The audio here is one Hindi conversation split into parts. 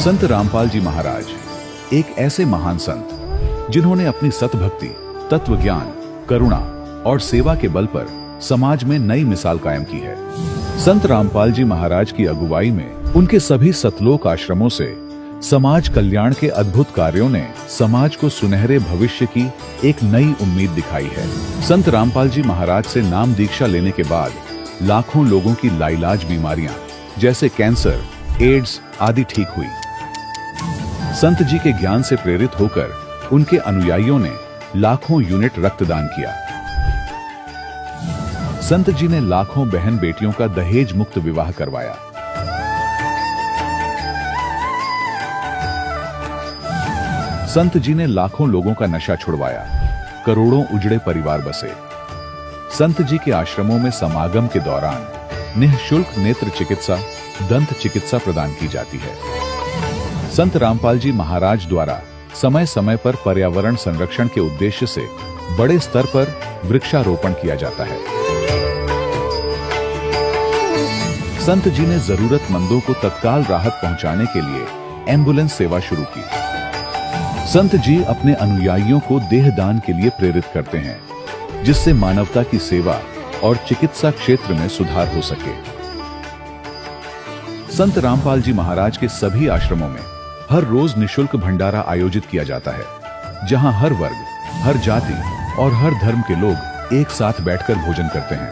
संत रामपाल जी महाराज एक ऐसे महान संत जिन्होंने अपनी सतभक्ति, तत्व ज्ञान, करुणा और सेवा के बल पर समाज में नई मिसाल कायम की है। संत रामपाल जी महाराज की अगुवाई में उनके सभी सतलोक आश्रमों से समाज कल्याण के अद्भुत कार्यों ने समाज को सुनहरे भविष्य की एक नई उम्मीद दिखाई है। संत रामपाल जी महाराज से नाम दीक्षा लेने के बाद लाखों लोगों की लाइलाज बीमारियां जैसे कैंसर, एड्स आदि ठीक हुई। संत जी के ज्ञान से प्रेरित होकर उनके अनुयायियों ने लाखों यूनिट रक्तदान किया। संत जी ने लाखों बहन बेटियों का दहेज मुक्त विवाह करवाया। संत जी ने लाखों लोगों का नशा छुड़वाया, करोड़ों उजड़े परिवार बसे। संत जी के आश्रमों में समागम के दौरान निःशुल्क नेत्र चिकित्सा, दंत चिकित्सा प्रदान की जाती है। संत रामपाल जी महाराज द्वारा समय समय पर पर्यावरण संरक्षण के उद्देश्य से बड़े स्तर पर वृक्षारोपण किया जाता है। संत जी ने जरूरतमंदों को तत्काल राहत पहुंचाने के लिए एम्बुलेंस सेवा शुरू की। संत जी अपने अनुयायियों को देहदान के लिए प्रेरित करते हैं, जिससे मानवता की सेवा और चिकित्सा क्षेत्र में सुधार हो सके। संत रामपाल जी महाराज के सभी आश्रमों में हर रोज निःशुल्क भंडारा आयोजित किया जाता है, जहां हर वर्ग, हर जाति और हर धर्म के लोग एक साथ बैठकर भोजन करते हैं।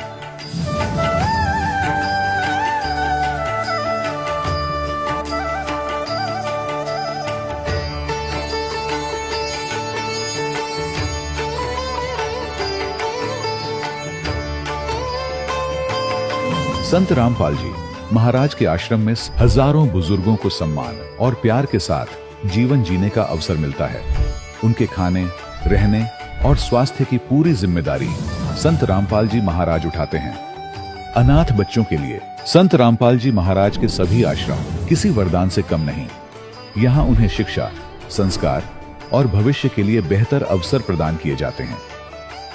संत रामपाल जी महाराज के आश्रम में हजारों बुजुर्गों को सम्मान और प्यार के साथ जीवन जीने का अवसर मिलता है। उनके खाने, रहने और स्वास्थ्य की पूरी जिम्मेदारी संत रामपाल जी महाराज उठाते हैं। अनाथ बच्चों के लिए संत रामपाल जी महाराज के सभी आश्रम किसी वरदान से कम नहीं। यहाँ उन्हें शिक्षा, संस्कार और भविष्य के लिए बेहतर अवसर प्रदान किए जाते हैं।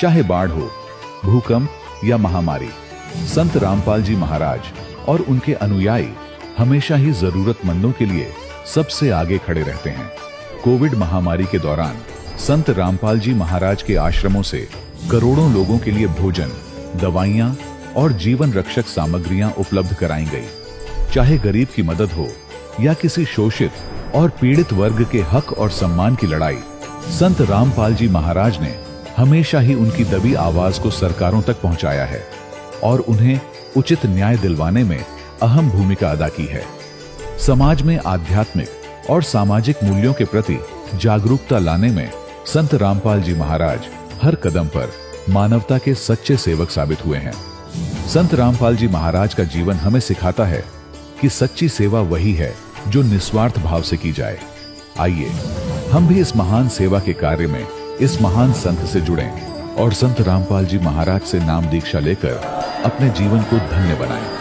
चाहे बाढ़ हो, भूकंप या महामारी, संत रामपाल जी महाराज और उनके अनुयायी हमेशा ही जरूरतमंदों के लिए सबसे आगे खड़े रहते हैं। कोविड महामारी के दौरान संत रामपाल जी महाराज के आश्रमों से करोड़ों लोगों के लिए भोजन, दवाइयां और जीवन रक्षक सामग्रियां उपलब्ध कराई गई। चाहे गरीब की मदद हो या किसी शोषित और पीड़ित वर्ग के हक और सम्मान की लड़ाई, संत रामपाल जी महाराज ने हमेशा ही उनकी दबी आवाज को सरकारों तक पहुंचाया है और उन्हें उचित न्याय दिलवाने में अहम भूमिका अदा की है। समाज में आध्यात्मिक और सामाजिक मूल्यों के प्रति जागरूकता लाने में संत रामपाल जी महाराज हर कदम पर मानवता के सच्चे सेवक साबित हुए हैं। संत रामपाल जी महाराज का जीवन हमें सिखाता है कि सच्ची सेवा वही है जो निस्वार्थ भाव से की जाए। आइए हम भी इस महान सेवा के कार्य में इस महान संत से जुड़ें और संत रामपाल जी महाराज से नाम दीक्षा लेकर अपने जीवन को धन्य बनाएं।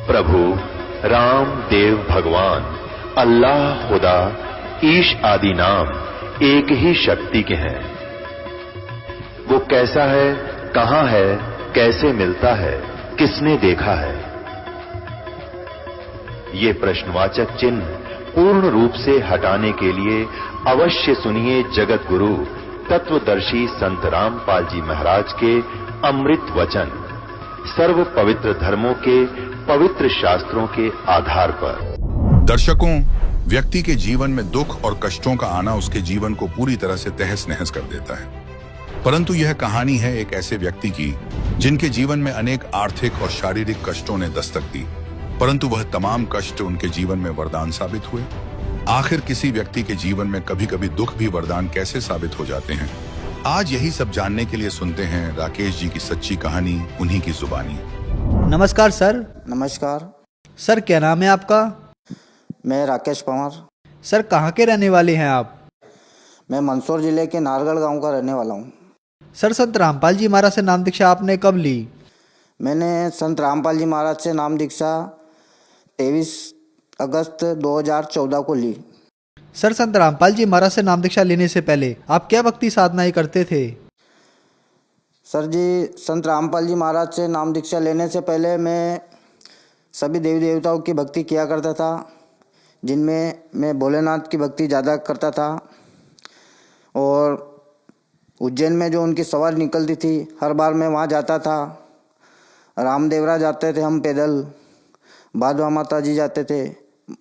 प्रभु राम देव भगवान अल्लाह खुदा ईश आदि नाम एक ही शक्ति के हैं। वो कैसा है, कहां है, कैसे मिलता है, किसने देखा है? ये प्रश्नवाचक चिन्ह पूर्ण रूप से हटाने के लिए अवश्य सुनिए जगत गुरु तत्वदर्शी संत रामपाल जी महाराज के अमृत वचन, सर्व पवित्र धर्मों के पवित्र शास्त्रों के आधार पर। दर्शकों, व्यक्ति के जीवन में दुख और कष्टों का आना उसके जीवन को पूरी तरह से तहस नहस कर देता है। परंतु यह कहानी है एक ऐसे व्यक्ति की जिनके जीवन में अनेक आर्थिक और शारीरिक कष्टों ने दस्तक दी, परंतु वह तमाम कष्ट उनके जीवन में वरदान साबित हुए। आखिर किसी व्यक्ति के जीवन में कभी कभी दुख भी वरदान कैसे साबित हो जाते हैं, आज यही सब जानने के लिए सुनते हैं राकेश जी की सच्ची कहानी, उन्हीं की जुबानी। नमस्कार सर। नमस्कार। सर क्या नाम है आपका? मैं राकेश पवार। सर कहाँ के रहने वाले हैं आप? मैं मंदसौर जिले के नारगढ़ गांव का रहने वाला हूँ। सर संत रामपाल जी महाराज से नाम दीक्षा आपने कब ली? मैंने संत रामपाल जी महाराज से नाम दीक्षा 23 अगस्त 2014 को ली। सर संत रामपाल जी महाराज से नाम दीक्षा लेने से पहले आप क्या भक्ति साधनाएं करते थे? सर जी, संत रामपाल जी महाराज से नाम दीक्षा लेने से पहले मैं सभी देवी देवताओं की भक्ति किया करता था, जिनमें मैं भोलेनाथ की भक्ति ज़्यादा करता था। और उज्जैन में जो उनकी सवारी निकलती थी, हर बार मैं वहाँ जाता था। रामदेवरा जाते थे हम पैदल, बाधवा माता जी जाते थे।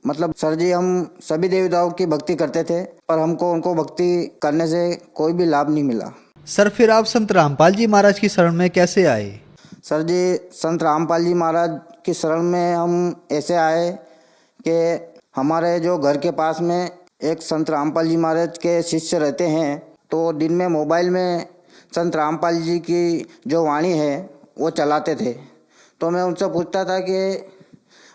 मतलब सर जी, हम सभी देवताओं की भक्ति करते थे, पर हमको उनको भक्ति करने से कोई भी लाभ नहीं मिला। सर फिर आप संत रामपाल जी महाराज की शरण में कैसे आए? सर जी, संत रामपाल जी महाराज की शरण में हम ऐसे आए कि हमारे जो घर के पास में एक संत रामपाल जी महाराज के शिष्य रहते हैं, तो दिन में मोबाइल में संत रामपाल जी की जो वाणी है वो चलाते थे। तो मैं उनसे पूछता था कि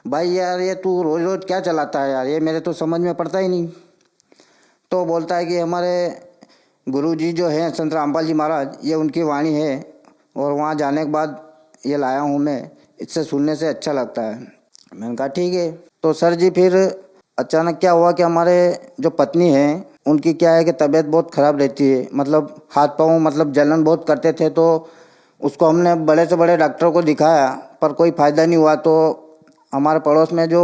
भाई यार, ये तू रोज़ रोज़ क्या चलाता है यार, ये मेरे तो समझ में पड़ता ही नहीं। तो बोलता है कि हमारे गुरु जी जो हैं संत रामपाल जी महाराज, ये उनकी वाणी है और वहाँ जाने के बाद ये लाया हूँ मैं, इससे सुनने से अच्छा लगता है। मैंने कहा ठीक है। तो सर जी फिर अचानक क्या हुआ कि हमारे जो पत्नी है, उनकी क्या है कि तबीयत बहुत ख़राब रहती है, मतलब हाथ पाँव मतलब जलन बहुत करते थे। तो उसको हमने बड़े से बड़े डॉक्टर को दिखाया, पर कोई फ़ायदा नहीं हुआ। तो हमारे पड़ोस में जो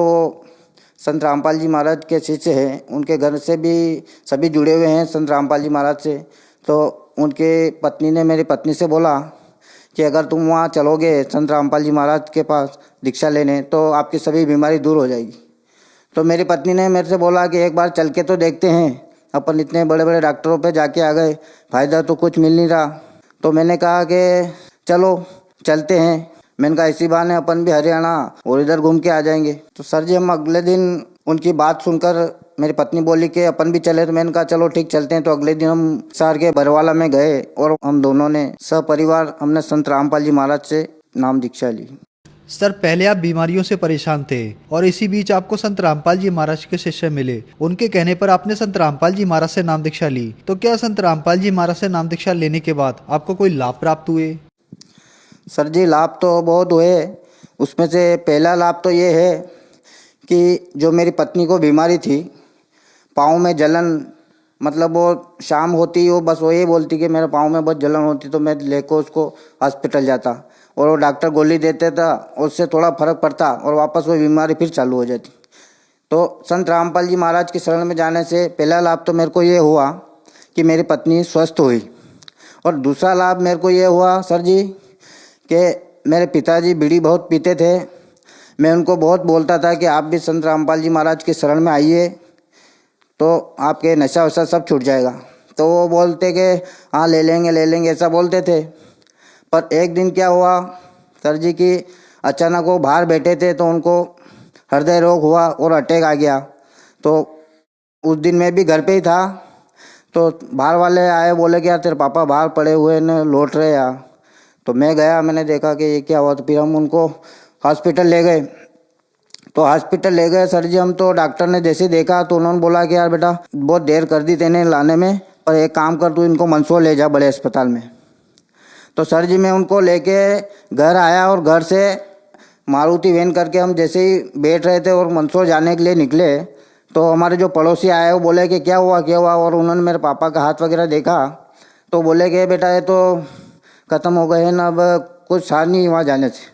संत रामपाल जी महाराज के शिष्य हैं, उनके घर से भी सभी जुड़े हुए हैं संत रामपाल जी महाराज से। तो उनके पत्नी ने मेरी पत्नी से बोला कि अगर तुम वहाँ चलोगे संत रामपाल जी महाराज के पास दीक्षा लेने, तो आपकी सभी बीमारी दूर हो जाएगी। तो मेरी पत्नी ने मेरे से बोला कि एक बार चल के तो देखते हैं, अपन इतने बड़े बड़े डॉक्टरों पे जाके आ गए, फ़ायदा तो कुछ मिल नहीं रहा। तो मैंने कहा कि चलो चलते हैं। मैंने कहा इसी बहाने अपन भी हरियाणा और इधर घूम के आ जाएंगे। तो सर जी, हम अगले दिन उनकी बात सुनकर मेरी पत्नी बोली कि अपन भी चले। तो मैंने कहा चलो ठीक, चलते हैं। तो अगले दिन हम शहर के बरवाला में गए और हम दोनों ने सपरिवार हमने संत रामपाल जी महाराज से नाम दीक्षा ली। सर पहले आप बीमारियों से परेशान थे और इसी बीच आपको संत रामपाल जी महाराज के शिष्य मिले, उनके कहने पर आपने संत रामपाल जी महाराज से नाम दीक्षा ली। तो क्या संत रामपाल जी महाराज से नाम दीक्षा लेने के बाद आपको कोई लाभ प्राप्त हुए? सर जी, लाभ तो बहुत हुए। उसमें से पहला लाभ तो ये है कि जो मेरी पत्नी को बीमारी थी, पाँव में जलन, मतलब वो शाम होती वो बस वो ये बोलती कि मेरे पाँव में बहुत जलन होती, तो मैं लेकर उसको हॉस्पिटल जाता और वो डॉक्टर गोली देते था, उससे थोड़ा फर्क पड़ता और वापस वो बीमारी फिर चालू हो जाती। तो संत रामपाल जी महाराज की शरण में जाने से पहला लाभ तो मेरे को ये हुआ कि मेरी पत्नी स्वस्थ हुई। और दूसरा लाभ मेरे को ये हुआ सर जी कि मेरे पिताजी बीड़ी बहुत पीते थे। मैं उनको बहुत बोलता था कि आप भी संत रामपाल जी महाराज की शरण में आइए, तो आपके नशा वशा सब छूट जाएगा। तो वो बोलते कि हाँ ले लेंगे ऐसा बोलते थे। पर एक दिन क्या हुआ सर जी कि अचानक वो बाहर बैठे थे, तो उनको हृदय रोग हुआ और अटैक आ गया। तो उस दिन मैं भी घर पे ही था। तो बाहर वाले आए, बोले कि यार तेरे पापा बाहर पड़े हुए न लौट रहे यार। तो मैं गया, मैंने देखा कि ये क्या हुआ। तो फिर हम उनको हॉस्पिटल ले गए। तो हॉस्पिटल ले गए सर जी हम। तो डॉक्टर ने जैसे देखा तो उन्होंने बोला कि यार बेटा बहुत देर कर दी तेने लाने में, पर एक काम कर, तू इनको मंदसौर ले जा बड़े अस्पताल में। तो सर जी मैं उनको लेके घर आया और घर से मारुति वैन करके हम जैसे ही बैठ रहे थे और मंदसौर जाने के लिए निकले, तो हमारे जो पड़ोसी आए वो बोले कि क्या हुआ। और उन्होंने मेरे पापा का हाथ वगैरह देखा तो बोले कि बेटा ये तो ख़त्म हो गए हैं ना, अब कुछ सार नहीं वहाँ जाने से।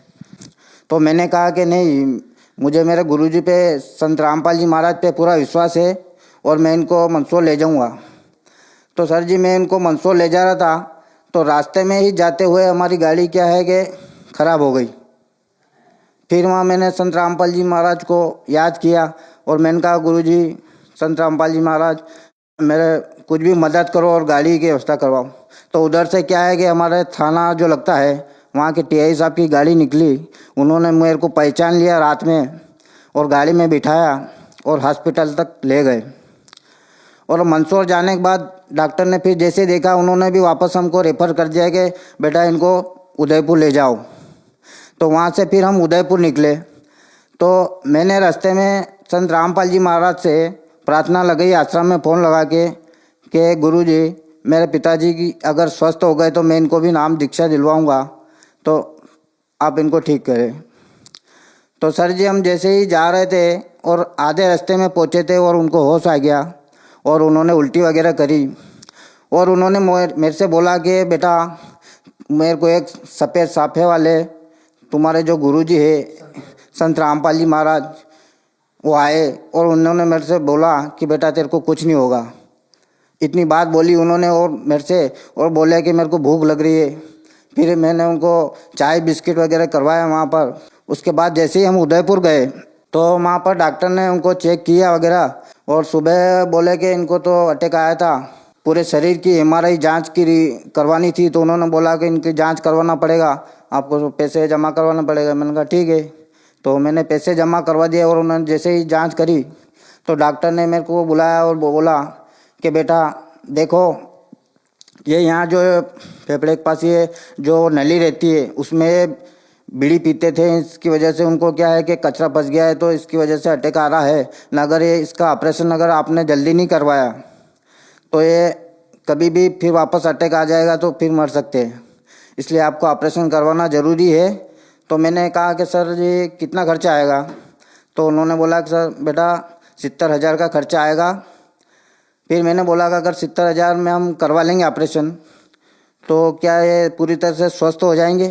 तो मैंने कहा कि नहीं, मुझे मेरे गुरुजी पे संत रामपाल जी महाराज पे पूरा विश्वास है और मैं इनको मंदसौर ले जाऊंगा। तो सर जी मैं इनको मंदसौर ले जा रहा था, तो रास्ते में ही जाते हुए हमारी गाड़ी क्या है कि ख़राब हो गई। फिर वहाँ मैंने संत रामपाल जी महाराज को याद किया और मैंने कहा गुरुजी संत रामपाल जी महाराज मेरे कुछ भी मदद करो और गाड़ी की व्यवस्था करवाओ। तो उधर से क्या है कि हमारे थाना जो लगता है वहाँ के टीआई साहब की गाड़ी निकली, उन्होंने मेरे को पहचान लिया रात में और गाड़ी में बिठाया और हॉस्पिटल तक ले गए। और मंदसौर जाने के बाद डॉक्टर ने फिर जैसे देखा उन्होंने भी वापस हमको रेफ़र कर दिया कि बेटा इनको उदयपुर ले जाओ। तो वहाँ से फिर हम उदयपुर निकले। तो मैंने रास्ते में संत रामपाल जी महाराज से प्रार्थना लगाई, आश्रम में फ़ोन लगा के गुरु जी मेरे पिताजी की अगर स्वस्थ हो गए तो मैं इनको भी नाम दीक्षा दिलवाऊंगा, तो आप इनको ठीक करें। तो सर जी हम जैसे ही जा रहे थे और आधे रास्ते में पहुँचे थे और उनको होश आ गया और उन्होंने उल्टी वगैरह करी और उन्होंने मेरे से बोला कि बेटा मेरे को एक सफ़ेद साफे वाले तुम्हारे जो गुरुजी है संत रामपाल जी महाराज वो आए और उन्होंने मेरे से बोला कि बेटा तेरे को कुछ नहीं होगा। इतनी बात बोली उन्होंने और मेरे से और बोले कि मेरे को भूख लग रही है। फिर मैंने उनको चाय बिस्किट वगैरह करवाया वहाँ पर। उसके बाद जैसे ही हम उदयपुर गए तो वहाँ पर डॉक्टर ने उनको चेक किया वगैरह और सुबह बोले कि इनको तो अटैक आया था, पूरे शरीर की एमआरआई जांच करवानी थी। तो उन्होंने बोला कि इनकी जांच करवाना पड़ेगा, आपको पैसे जमा करवाना पड़ेगा। मैंने कहा ठीक है। तो मैंने पैसे जमा करवा दिए और उन्होंने जैसे ही जांच करी तो डॉक्टर ने मेरे को बुलाया और बोला कि बेटा देखो ये यहाँ जो फेफड़े के पास ये जो नली रहती है उसमें बीड़ी पीते थे, इसकी वजह से उनको क्या है कि कचरा फंस गया है, तो इसकी वजह से अटैक आ रहा है न। अगर ये इसका ऑपरेशन अगर आपने जल्दी नहीं करवाया तो ये कभी भी फिर वापस अटैक आ जाएगा तो फिर मर सकते हैं, इसलिए आपको ऑपरेशन करवाना ज़रूरी है। तो मैंने कहा कि सर जी कितना खर्चा आएगा? तो उन्होंने बोला कि सर बेटा 70,000 का खर्चा आएगा। फिर मैंने बोला कि अगर 70,000 में हम करवा लेंगे ऑपरेशन तो क्या ये पूरी तरह से स्वस्थ हो जाएंगे?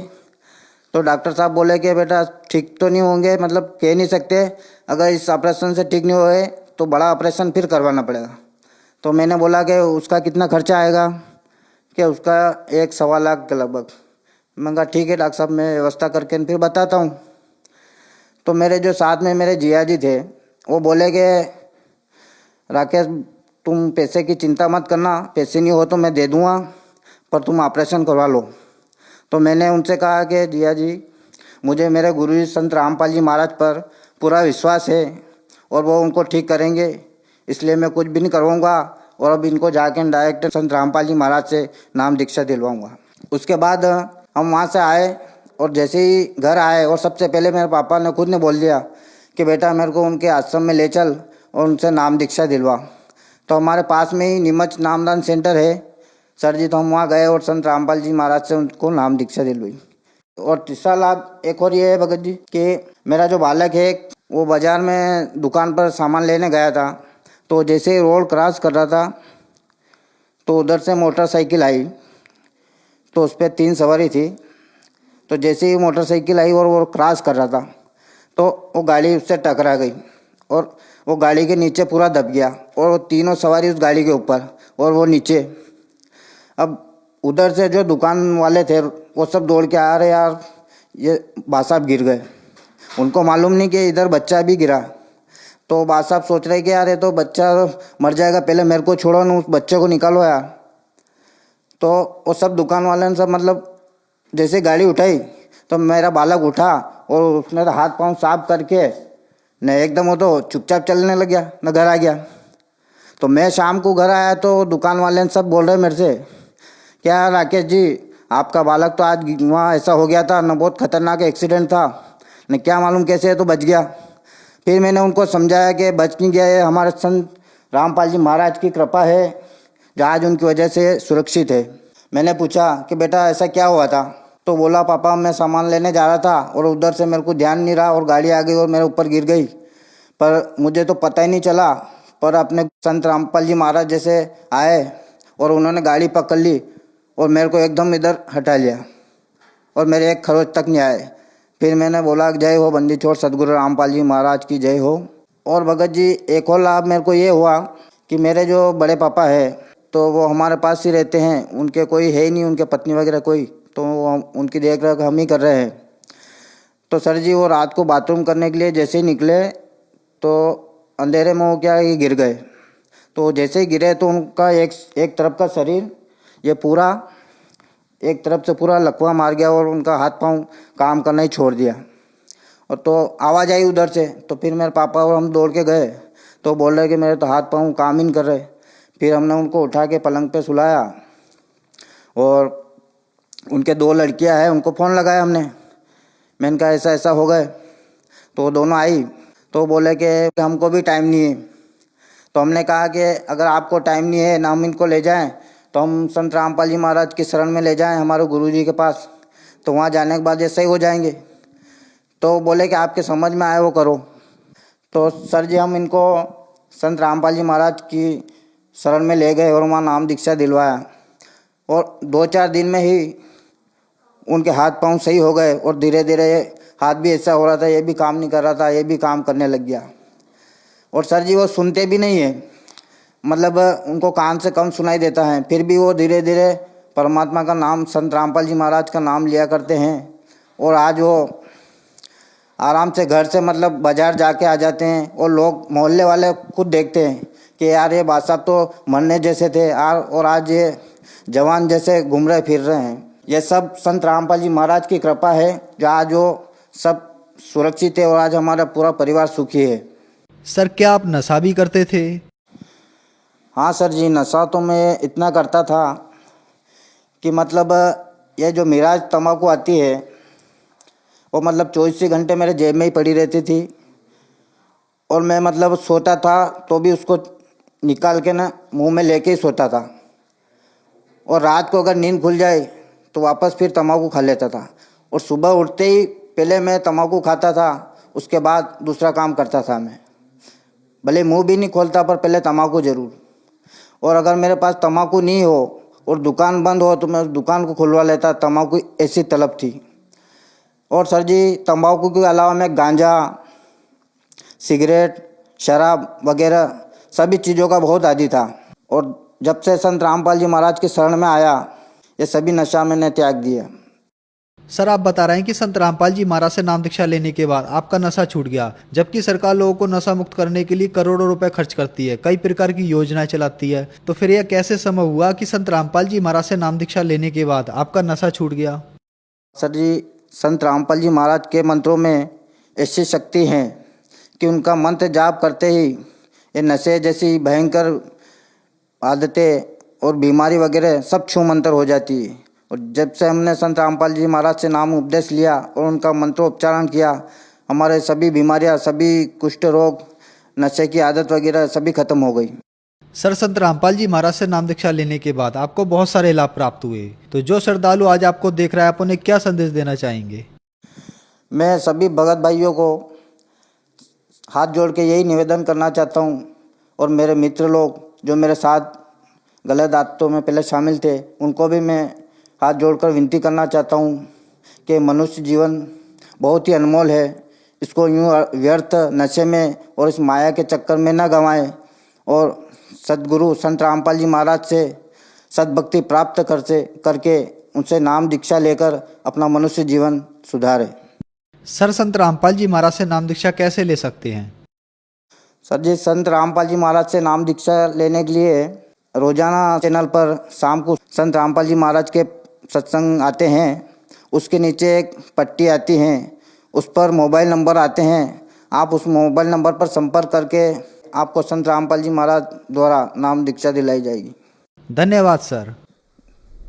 तो डॉक्टर साहब बोले कि बेटा ठीक तो नहीं होंगे, मतलब कह नहीं सकते, अगर इस ऑपरेशन से ठीक नहीं हुए तो बड़ा ऑपरेशन फिर करवाना पड़ेगा। तो मैंने बोला कि उसका कितना खर्चा आएगा? कि उसका 1-1.25 लाख के लगभग। मैंने कहा ठीक है डॉक्टर साहब मैं व्यवस्था करके फिर बताता हूँ। तो मेरे जो साथ में मेरे जिया जी थे वो बोले कि राकेश तुम पैसे की चिंता मत करना, पैसे नहीं हो तो मैं दे दूँगा, पर तुम ऑपरेशन करवा लो। तो मैंने उनसे कहा कि जिया जी मुझे मेरे गुरुजी संत रामपाल जी महाराज पर पूरा विश्वास है और वो उनको ठीक करेंगे, इसलिए मैं कुछ भी नहीं करवाऊँगा और अब इनको जाके डायरेक्ट संत रामपाल जी महाराज से नाम दीक्षा दिलवाऊँगा। उसके बाद हम वहाँ से आए और जैसे ही घर आए और सबसे पहले मेरे पापा ने खुद ने बोल दिया कि बेटा मेरे को उनके आश्रम में ले चल और उनसे नाम दीक्षा दिलवा। तो हमारे पास में ही नीमच नामदान सेंटर है सर जी, तो हम वहाँ गए और संत रामपाल जी महाराज से उनको नाम दीक्षा दिलवाई। और तीसरा लाभ एक और ये है भगत जी कि मेरा जो बालक है वो बाज़ार में दुकान पर सामान लेने गया था, तो जैसे ही रोड क्रॉस कर रहा था तो उधर से मोटरसाइकिल आई, तो उस पर 3 सवारी थी। तो जैसे ही मोटरसाइकिल आई और वो क्रॉस कर रहा था तो वो गाड़ी उससे टकरा गई और वो गाड़ी के नीचे पूरा दब गया और वो तीनों सवारी उस गाड़ी के ऊपर और वो नीचे। अब उधर से जो दुकान वाले थे वो सब दौड़ के आ रहे यार ये बा साहब गिर गए, उनको मालूम नहीं कि इधर बच्चा भी गिरा। तो बा साहब सोच रहे कि यार ये तो बच्चा मर जाएगा, पहले मेरे को छोड़ो ना, उस बच्चे को निकालो यार। तो वो सब दुकान वाले ने सब मतलब जैसे गाड़ी उठाई तो मेरा बालक उठा और उसने तो हाथ पांव साफ करके न एकदम वो तो चुपचाप चलने लग गया, न घर आ गया। तो मैं शाम को घर आया तो दुकान वाले ने सब बोल रहे मेरे से क्या राकेश जी आपका बालक तो आज वहाँ ऐसा हो गया था, न बहुत खतरनाक एक्सीडेंट था, न क्या मालूम कैसे है तो बच गया। फिर मैंने उनको समझाया कि बच नहीं गया, है हमारे संत रामपाल जी महाराज की कृपा है जो आज उनकी वजह से सुरक्षित है। मैंने पूछा कि बेटा ऐसा क्या हुआ था? तो बोला पापा मैं सामान लेने जा रहा था और उधर से मेरे को ध्यान नहीं रहा और गाड़ी आ गई और मेरे ऊपर गिर गई, पर मुझे तो पता ही नहीं चला, पर अपने संत रामपाल जी महाराज जैसे आए और उन्होंने गाड़ी पकड़ ली और मेरे को एकदम इधर हटा लिया और मेरे एक खरोच तक नहीं आए। फिर मैंने बोला जय हो बंदी छोड़ सदगुरु रामपाल जी महाराज की जय हो। और भगत जी एक और लाभ मेरे को ये हुआ कि मेरे जो बड़े पापा है तो वो हमारे पास ही रहते हैं, उनके कोई है ही नहीं, उनके पत्नी वगैरह कोई, तो उनकी देख रेख हम ही कर रहे हैं। तो सर जी वो रात को बाथरूम करने के लिए जैसे ही निकले तो अंधेरे में वो क्या ये गिर गए तो जैसे ही गिरे तो उनका एक तरफ का शरीर ये पूरा एक तरफ से पूरा लकवा मार गया और उनका हाथ पांव काम करना ही छोड़ दिया। और तो आवाज़ आई उधर से, तो फिर मेरे पापा और हम दौड़ के गए तो बोल रहे कि मेरे तो हाथ पांव काम ही नहीं कर रहे। फिर हमने उनको उठा के पलंग पे सुलाया और उनके 2 लड़कियां हैं, उनको फ़ोन लगाया हमने। मैंने कहा ऐसा ऐसा हो गए, तो वो दोनों आई तो बोले कि हमको भी टाइम नहीं है। तो हमने कहा कि अगर आपको टाइम नहीं है ना हम इनको ले जाएं तो हम संत रामपाल जी महाराज की शरण में ले जाएं हमारे गुरुजी के पास, तो वहाँ जाने के बाद ये सही हो जाएंगे। तो बोले कि आपके समझ में आए वो करो। तो सर जी हम इनको संत रामपाल जी महाराज की शरण में ले गए और वहाँ नाम दीक्षा दिलवाया और 2-4 दिन में ही उनके हाथ पांव सही हो गए और धीरे धीरे हाथ भी ऐसा हो रहा था, ये भी काम नहीं कर रहा था, ये भी काम करने लग गया। और सर जी वो सुनते भी नहीं है, मतलब उनको कान से कम सुनाई देता है, फिर भी वो धीरे धीरे परमात्मा का नाम संत रामपाल जी महाराज का नाम लिया करते हैं। और आज वो आराम से घर से मतलब बाजार जाके आ जाते हैं और लोग मोहल्ले वाले खुद देखते हैं कि यार ये बात साहब तो मरने जैसे थे और आज ये जवान जैसे घूम रहे फिर रहे हैं। ये सब संत रामपाल जी महाराज की कृपा है जो आज वो सब सुरक्षित है और आज हमारा पूरा परिवार सुखी है। सर क्या आप नशा भी करते थे? हाँ सर जी, नशा तो मैं इतना करता था कि मतलब ये जो मिराज तंबाकू आती है वो मतलब 24 घंटे मेरे जेब में ही पड़ी रहती थी और मैं मतलब सोता था तो भी उसको निकाल के ना मुंह में लेके ही सोता था। और रात को अगर नींद खुल जाए तो वापस फिर तंबाकू खा लेता था और सुबह उठते ही पहले मैं तंबाकू खाता था, उसके बाद दूसरा काम करता था। मैं भले मुंह भी नहीं खोलता पर पहले तंबाकू ज़रूर। और अगर मेरे पास तंबाकू नहीं हो और दुकान बंद हो तो मैं उस दुकान को खुलवा लेता, तंबाकू ऐसी तलब थी। और सर जी तंबाकू के अलावा मैं गांजा, सिगरेट, शराब वगैरह सभी चीज़ों का बहुत आदी था। और जब से संत रामपाल जी महाराज की शरण में आया ये सभी नशा मैंने त्याग दिया। सर आप बता रहे हैं कि संत रामपाल जी महाराज से नाम दीक्षा लेने के बाद आपका नशा छूट गया, जबकि सरकार लोगों को नशा मुक्त करने के लिए करोड़ों रुपए खर्च करती है, कई प्रकार की योजनाएं चलाती है। तो फिर यह कैसे संभव हुआ कि संत रामपाल जी महाराज से नाम दीक्षा लेने के बाद आपका नशा छूट गया? सर जी संत रामपाल जी महाराज के मंत्रों में ऐसी शक्ति है कि उनका मंत्र जाप करते ही ये नशे जैसी भयंकर आदतें और बीमारी वगैरह सब छू मंतर हो जाती है। और जब से हमने संत रामपाल जी महाराज से नाम उपदेश लिया और उनका मंत्रोच्चारण किया, हमारे सभी बीमारियां, सभी कुष्ठ रोग, नशे की आदत वगैरह सभी खत्म हो गई। सर संत रामपाल जी महाराज से नाम दीक्षा लेने के बाद आपको बहुत सारे लाभ प्राप्त हुए, तो जो श्रद्धालु आज आपको देख रहा है आप उन्हें क्या संदेश देना चाहेंगे? मैं सभी भगत भाइयों को हाथ जोड़ के यही निवेदन करना चाहता हूँ और मेरे मित्र लोग जो मेरे साथ गलत आदतों में पहले शामिल थे उनको भी मैं हाथ जोड़कर विनती करना चाहता हूँ कि मनुष्य जीवन बहुत ही अनमोल है, इसको यूँ व्यर्थ नशे में और इस माया के चक्कर में न गंवाएं और सद्गुरु संत रामपाल जी महाराज से सद्भक्ति प्राप्त करके उनसे नाम दीक्षा लेकर अपना मनुष्य जीवन सुधारे। सर संत रामपाल जी महाराज से नाम दीक्षा कैसे ले सकते हैं? सर जी संत रामपाल जी महाराज से नाम दीक्षा लेने के लिए रोजाना चैनल पर शाम को संत रामपाल जी महाराज के सत्संग आते हैं, उसके नीचे एक पट्टी आती है, उस पर मोबाइल नंबर आते हैं। आप उस मोबाइल नंबर पर संपर्क करके आपको संत रामपाल जी महाराज द्वारा नाम दीक्षा दिलाई जाएगी। धन्यवाद सर।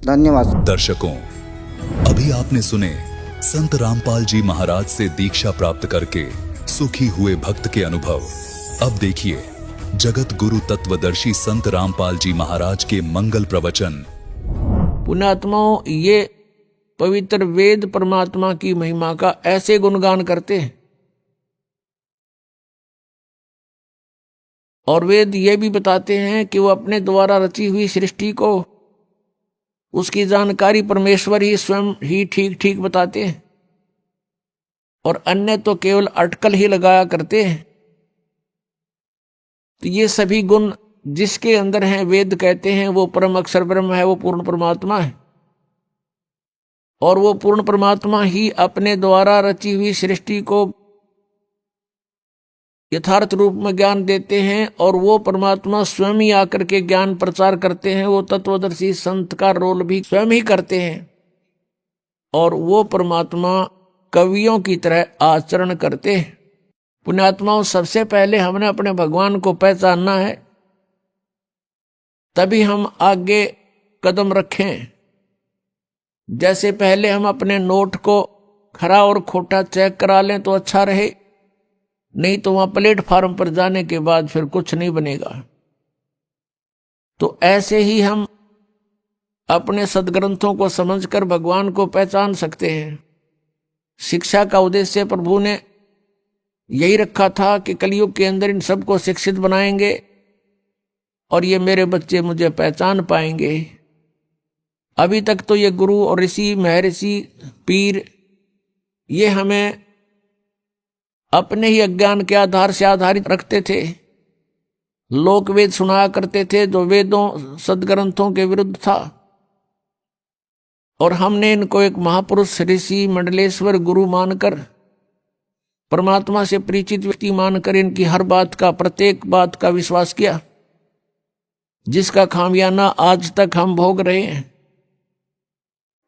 धन्यवाद। दर्शकों, अभी आपने सुने संत रामपाल जी महाराज से दीक्षा प्राप्त करके सुखी हुए भक्त के अनुभव। अब देखिए जगत गुरु तत्वदर्शी संत रामपाल जी महाराज के मंगल प्रवचन। पुण्यात्माओं, ये पवित्र वेद परमात्मा की महिमा का ऐसे गुणगान करते हैं और वेद ये भी बताते हैं कि वो अपने द्वारा रची हुई सृष्टि को, उसकी जानकारी परमेश्वर ही स्वयं ही ठीक ठीक बताते हैं और अन्य तो केवल अटकल ही लगाया करते हैं। तो ये सभी गुण जिसके अंदर हैं, वेद कहते हैं वो परम अक्षर ब्रह्म है, वो पूर्ण परमात्मा है और वो पूर्ण परमात्मा ही अपने द्वारा रची हुई सृष्टि को यथार्थ रूप में ज्ञान देते हैं और वो परमात्मा स्वयं ही आकर के ज्ञान प्रचार करते हैं। वो तत्वदर्शी संत का रोल भी स्वयं ही करते हैं और वो परमात्मा कवियों की तरह आचरण करते हैं। पुण्यात्माओं, सबसे पहले हमने अपने भगवान को पहचानना है, तभी हम आगे कदम रखें। जैसे पहले हम अपने नोट को खरा और खोटा चेक करा लें तो अच्छा रहे, नहीं तो वहां प्लेटफार्म पर जाने के बाद फिर कुछ नहीं बनेगा। तो ऐसे ही हम अपने सदग्रंथों को समझकर भगवान को पहचान सकते हैं। शिक्षा का उद्देश्य प्रभु ने यही रखा था कि कलयुग के अंदर इन सबको शिक्षित बनाएंगे और ये मेरे बच्चे मुझे पहचान पाएंगे। अभी तक तो ये गुरु और ऋषि, महर्षि, पीर ये हमें अपने ही अज्ञान के आधार से आधारित रखते थे। लोक वेद सुनाया करते थे जो वेदों सदग्रंथों के विरुद्ध था, और हमने इनको एक महापुरुष, ऋषि, मंडलेश्वर, गुरु मानकर, परमात्मा से परिचित व्यक्ति मानकर इनकी हर बात का, प्रत्येक बात का विश्वास किया, जिसका खामियाना आज तक हम भोग रहे हैं।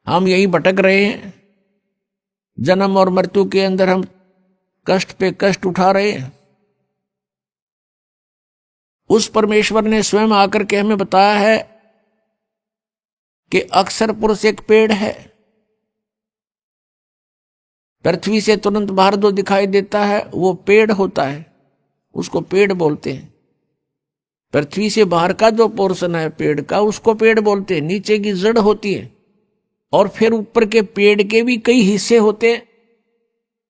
हम यही भटक रहे हैं, जन्म और मृत्यु के अंदर हम कष्ट पे कष्ट उठा रहे हैं। उस परमेश्वर ने स्वयं आकर के हमें बताया है कि अक्षर पुरुष एक पेड़ है। पृथ्वी से तुरंत बाहर जो दिखाई देता है वो पेड़ होता है, उसको पेड़ बोलते हैं। पृथ्वी से बाहर का जो पोर्शन है पेड़ का, उसको पेड़ बोलते हैं। नीचे की जड़ होती है और फिर ऊपर के पेड़ के भी कई हिस्से होते हैं।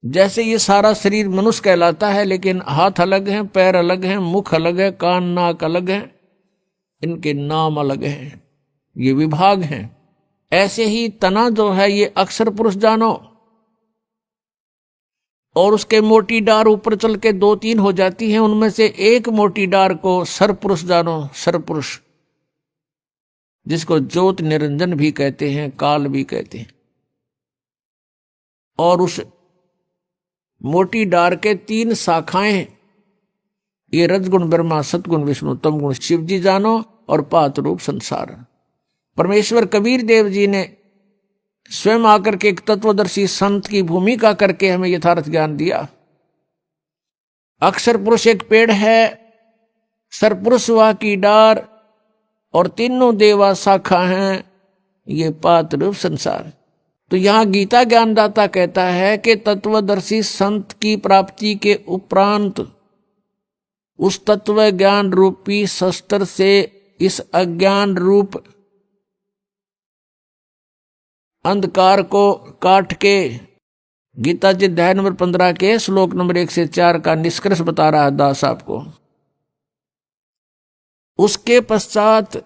जैसे ये सारा शरीर मनुष्य कहलाता है, लेकिन हाथ अलग हैं, पैर अलग हैं, मुख अलग है, कान नाक अलग है, इनके नाम अलग हैं, ये विभाग हैं। ऐसे ही तना जो है ये अक्षर पुरुष जानो, और उसके मोटी डार ऊपर चल के 2-3 हो जाती हैं। उनमें से एक मोटी डार को सरपुरुष जानो, सरपुरुष, जिसको ज्योत निरंजन भी कहते हैं, काल भी कहते हैं। और उस मोटी डार के 3 शाखाएं, ये रजगुण ब्रह्मा, सतगुण विष्णु, तमगुण शिव जी जानो, और पात रूप संसार। परमेश्वर कबीर देव जी ने स्वयं आकर के एक तत्वदर्शी संत की भूमिका करके हमें यथार्थ ज्ञान दिया। अक्षर पुरुष एक पेड़ है, सरपुरुष वह की डार, और तीनों देवा शाखा हैं, ये पात रूप संसार। तो यहां गीता ज्ञानदाता कहता है कि तत्वदर्शी संत की प्राप्ति के उपरांत उस तत्व ज्ञान रूपी शस्त्र से इस अज्ञान रूप अंधकार को काट के, गीता जी अध्याय नंबर 15 के श्लोक नंबर 1 से 4 का निष्कर्ष बता रहा है दास आपको। उसके पश्चात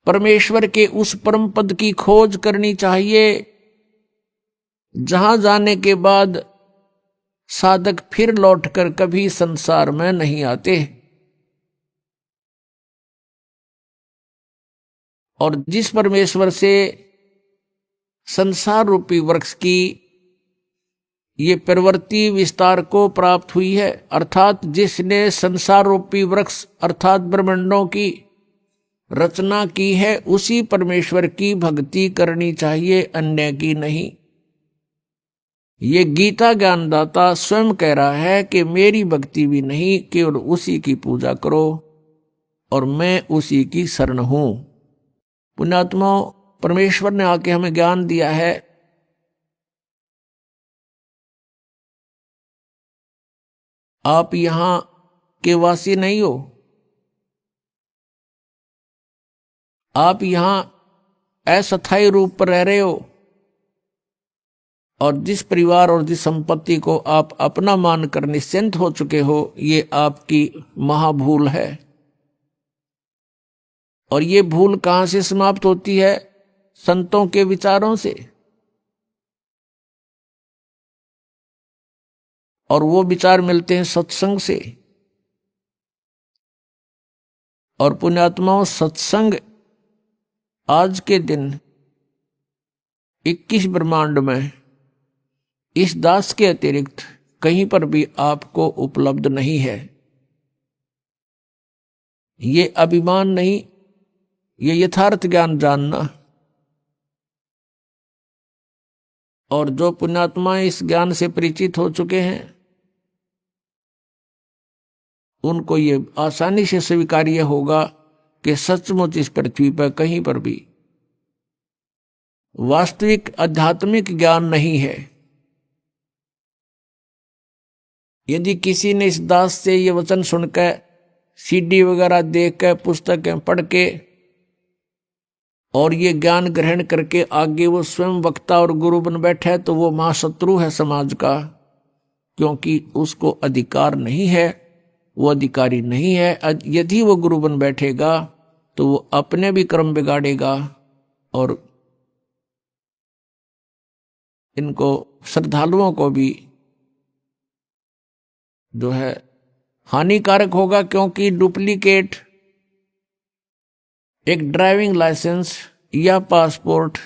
परमेश्वर के उस परम पद की खोज करनी चाहिए, जहां जाने के बाद साधक फिर लौटकर कभी संसार में नहीं आते। और जिस परमेश्वर से संसार रूपी वृक्ष की ये प्रवृत्ति विस्तार को प्राप्त हुई है, अर्थात जिसने संसार रूपी वृक्ष अर्थात ब्रह्मांडों की रचना की है, उसी परमेश्वर की भक्ति करनी चाहिए, अन्य की नहीं। ये गीता ज्ञानदाता स्वयं कह रहा है कि मेरी भक्ति भी नहीं, केवल उसी की पूजा करो और मैं उसी की शरण हूं। पुण्यात्माओं, परमेश्वर ने आके हमें ज्ञान दिया है। आप यहां के वासी नहीं हो, आप यहां अस्थायी रूप पर रह रहे हो, और जिस परिवार और जिस संपत्ति को आप अपना मानकर निश्चिंत हो चुके हो, ये आपकी महाभूल है। और ये भूल कहां से समाप्त होती है? संतों के विचारों से। और वो विचार मिलते हैं सत्संग से। और पुण्यात्माओं, सत्संग आज के दिन 21 ब्रह्मांड में इस दास के अतिरिक्त कहीं पर भी आपको उपलब्ध नहीं है। ये अभिमान नहीं, ये यथार्थ ज्ञान जानना। और जो पुण्यात्मा इस ज्ञान से परिचित हो चुके हैं उनको ये आसानी से स्वीकार्य होगा कि सचमुच इस पृथ्वी पर कहीं पर भी वास्तविक आध्यात्मिक ज्ञान नहीं है। यदि किसी ने इस दास से ये वचन सुनकर, सीडी वगैरह देखकर, पुस्तकें पढ़ के और ये ज्ञान ग्रहण करके आगे वो स्वयं वक्ता और गुरु बन बैठा है तो वो महाशत्रु है समाज का, क्योंकि उसको अधिकार नहीं है, वो अधिकारी नहीं है। यदि वो गुरु बन बैठेगा तो वो अपने भी कर्म बिगाड़ेगा और इनको श्रद्धालुओं को भी जो है हानिकारक होगा, क्योंकि डुप्लीकेट एक ड्राइविंग लाइसेंस या पासपोर्ट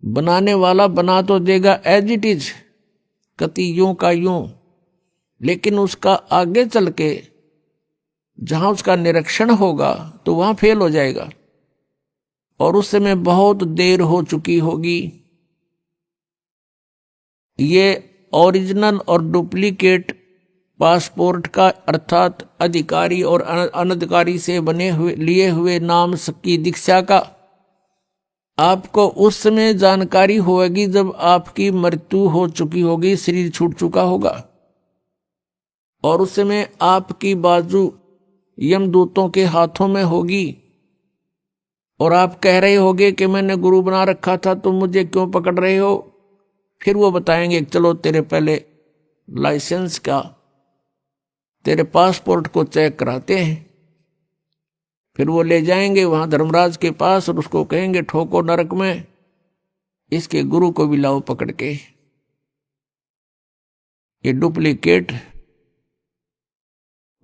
बनाने वाला बना तो देगा एज इट इज, कति यूं का यूं, लेकिन उसका आगे चल के जहां उसका निरीक्षण होगा तो वहां फेल हो जाएगा और उस समय बहुत देर हो चुकी होगी। ये ओरिजिनल और डुप्लीकेट पासपोर्ट का अर्थात अधिकारी और अनधिकारी से बने हुए लिए हुए नाम की दीक्षा का आपको उस समय जानकारी होगी जब आपकी मृत्यु हो चुकी होगी, शरीर छूट चुका होगा और उस समय आपकी बाजू यमदूतों के हाथों में होगी और आप कह रहे होगे कि मैंने गुरु बना रखा था, तुम मुझे क्यों पकड़ रहे हो। फिर वो बताएंगे चलो तेरे पहले लाइसेंस का, तेरे पासपोर्ट को चेक कराते हैं। फिर वो ले जाएंगे वहां धर्मराज के पास और उसको कहेंगे ठोको नरक में, इसके गुरु को भी लाओ पकड़ के, ये डुप्लीकेट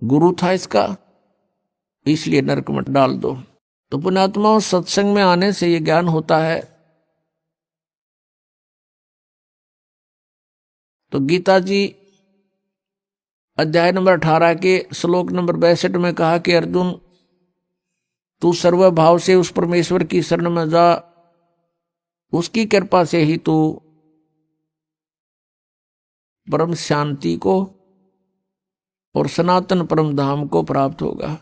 गुरु था इसका, इसलिए नरक में डाल दो। तो पुण्यात्माओं, सत्संग में आने से ये ज्ञान होता है। तो गीता जी अध्याय नंबर 18 के श्लोक नंबर 62 में कहा कि अर्जुन, तू सर्वभाव से उस परमेश्वर की शरण में जा, उसकी कृपा से ही तू परम शांति को और सनातन परम धाम को प्राप्त होगा।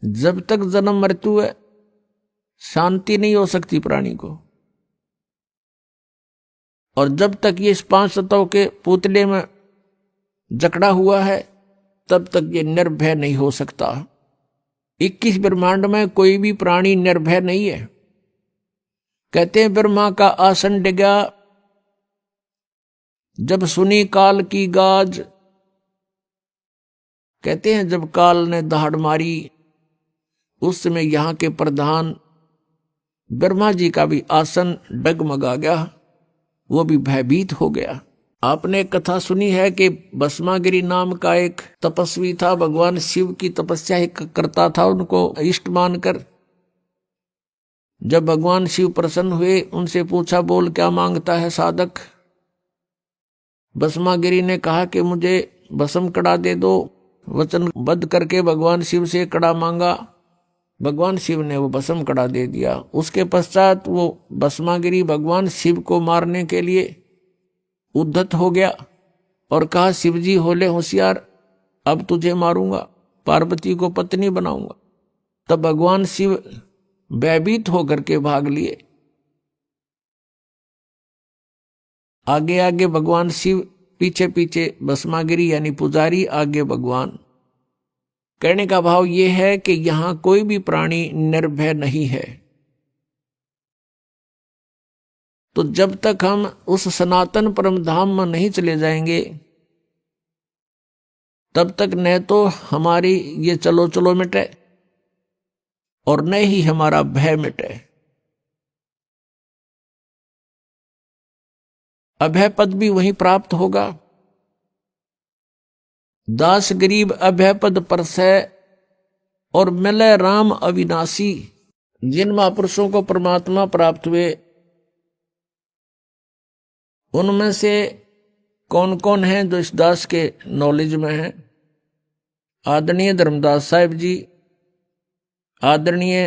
जब तक जन्म मृत्यु है शांति नहीं हो सकती प्राणी को, और जब तक ये इस 5 तत्वों के पुतले में जकड़ा हुआ है तब तक ये निर्भय नहीं हो सकता। 21 ब्रह्मांड में कोई भी प्राणी निर्भय नहीं है। कहते हैं ब्रह्मा का आसन डिगा जब सुनी काल की गाज, कहते हैं जब काल ने दहाड़ मारी उस समय यहां के प्रधान ब्रह्मा जी का भी आसन डगमगा गया, वो भी भयभीत हो गया। आपने कथा सुनी है कि भस्मागिरी नाम का एक तपस्वी था, भगवान शिव की तपस्या करता था उनको इष्ट मानकर। जब भगवान शिव प्रसन्न हुए उनसे पूछा बोल क्या मांगता है साधक। भस्मागिरी ने कहा कि मुझे भस्म कड़ा दे दो। वचनबद्ध करके भगवान शिव से कड़ा मांगा, भगवान शिव ने वो भस्म कड़ा दे दिया। उसके पश्चात वो भस्मागिरी भगवान शिव को मारने के लिए उद्धत हो गया और कहा शिव जी होले होशियार, अब तुझे मारूंगा, पार्वती को पत्नी बनाऊंगा। तब भगवान शिव भयभीत होकर के भाग लिए। आगे आगे भगवान शिव, पीछे पीछे भस्मागिरी यानी पुजारी, आगे भगवान। कहने का भाव ये है कि यहां कोई भी प्राणी निर्भय नहीं है। तो जब तक हम उस सनातन परम धाम में नहीं चले जाएंगे तब तक न तो हमारी ये चलो चलो मिटे और न ही हमारा भय मिटे। अभय पद भी वहीं प्राप्त होगा। दास गरीब अभय पद परसै और मिले राम अविनाशी। जिन महापुरुषों को परमात्मा प्राप्त हुए उनमें से कौन कौन हैं जो इस दास के नॉलेज में हैं? आदरणीय धर्मदास साहिब जी, आदरणीय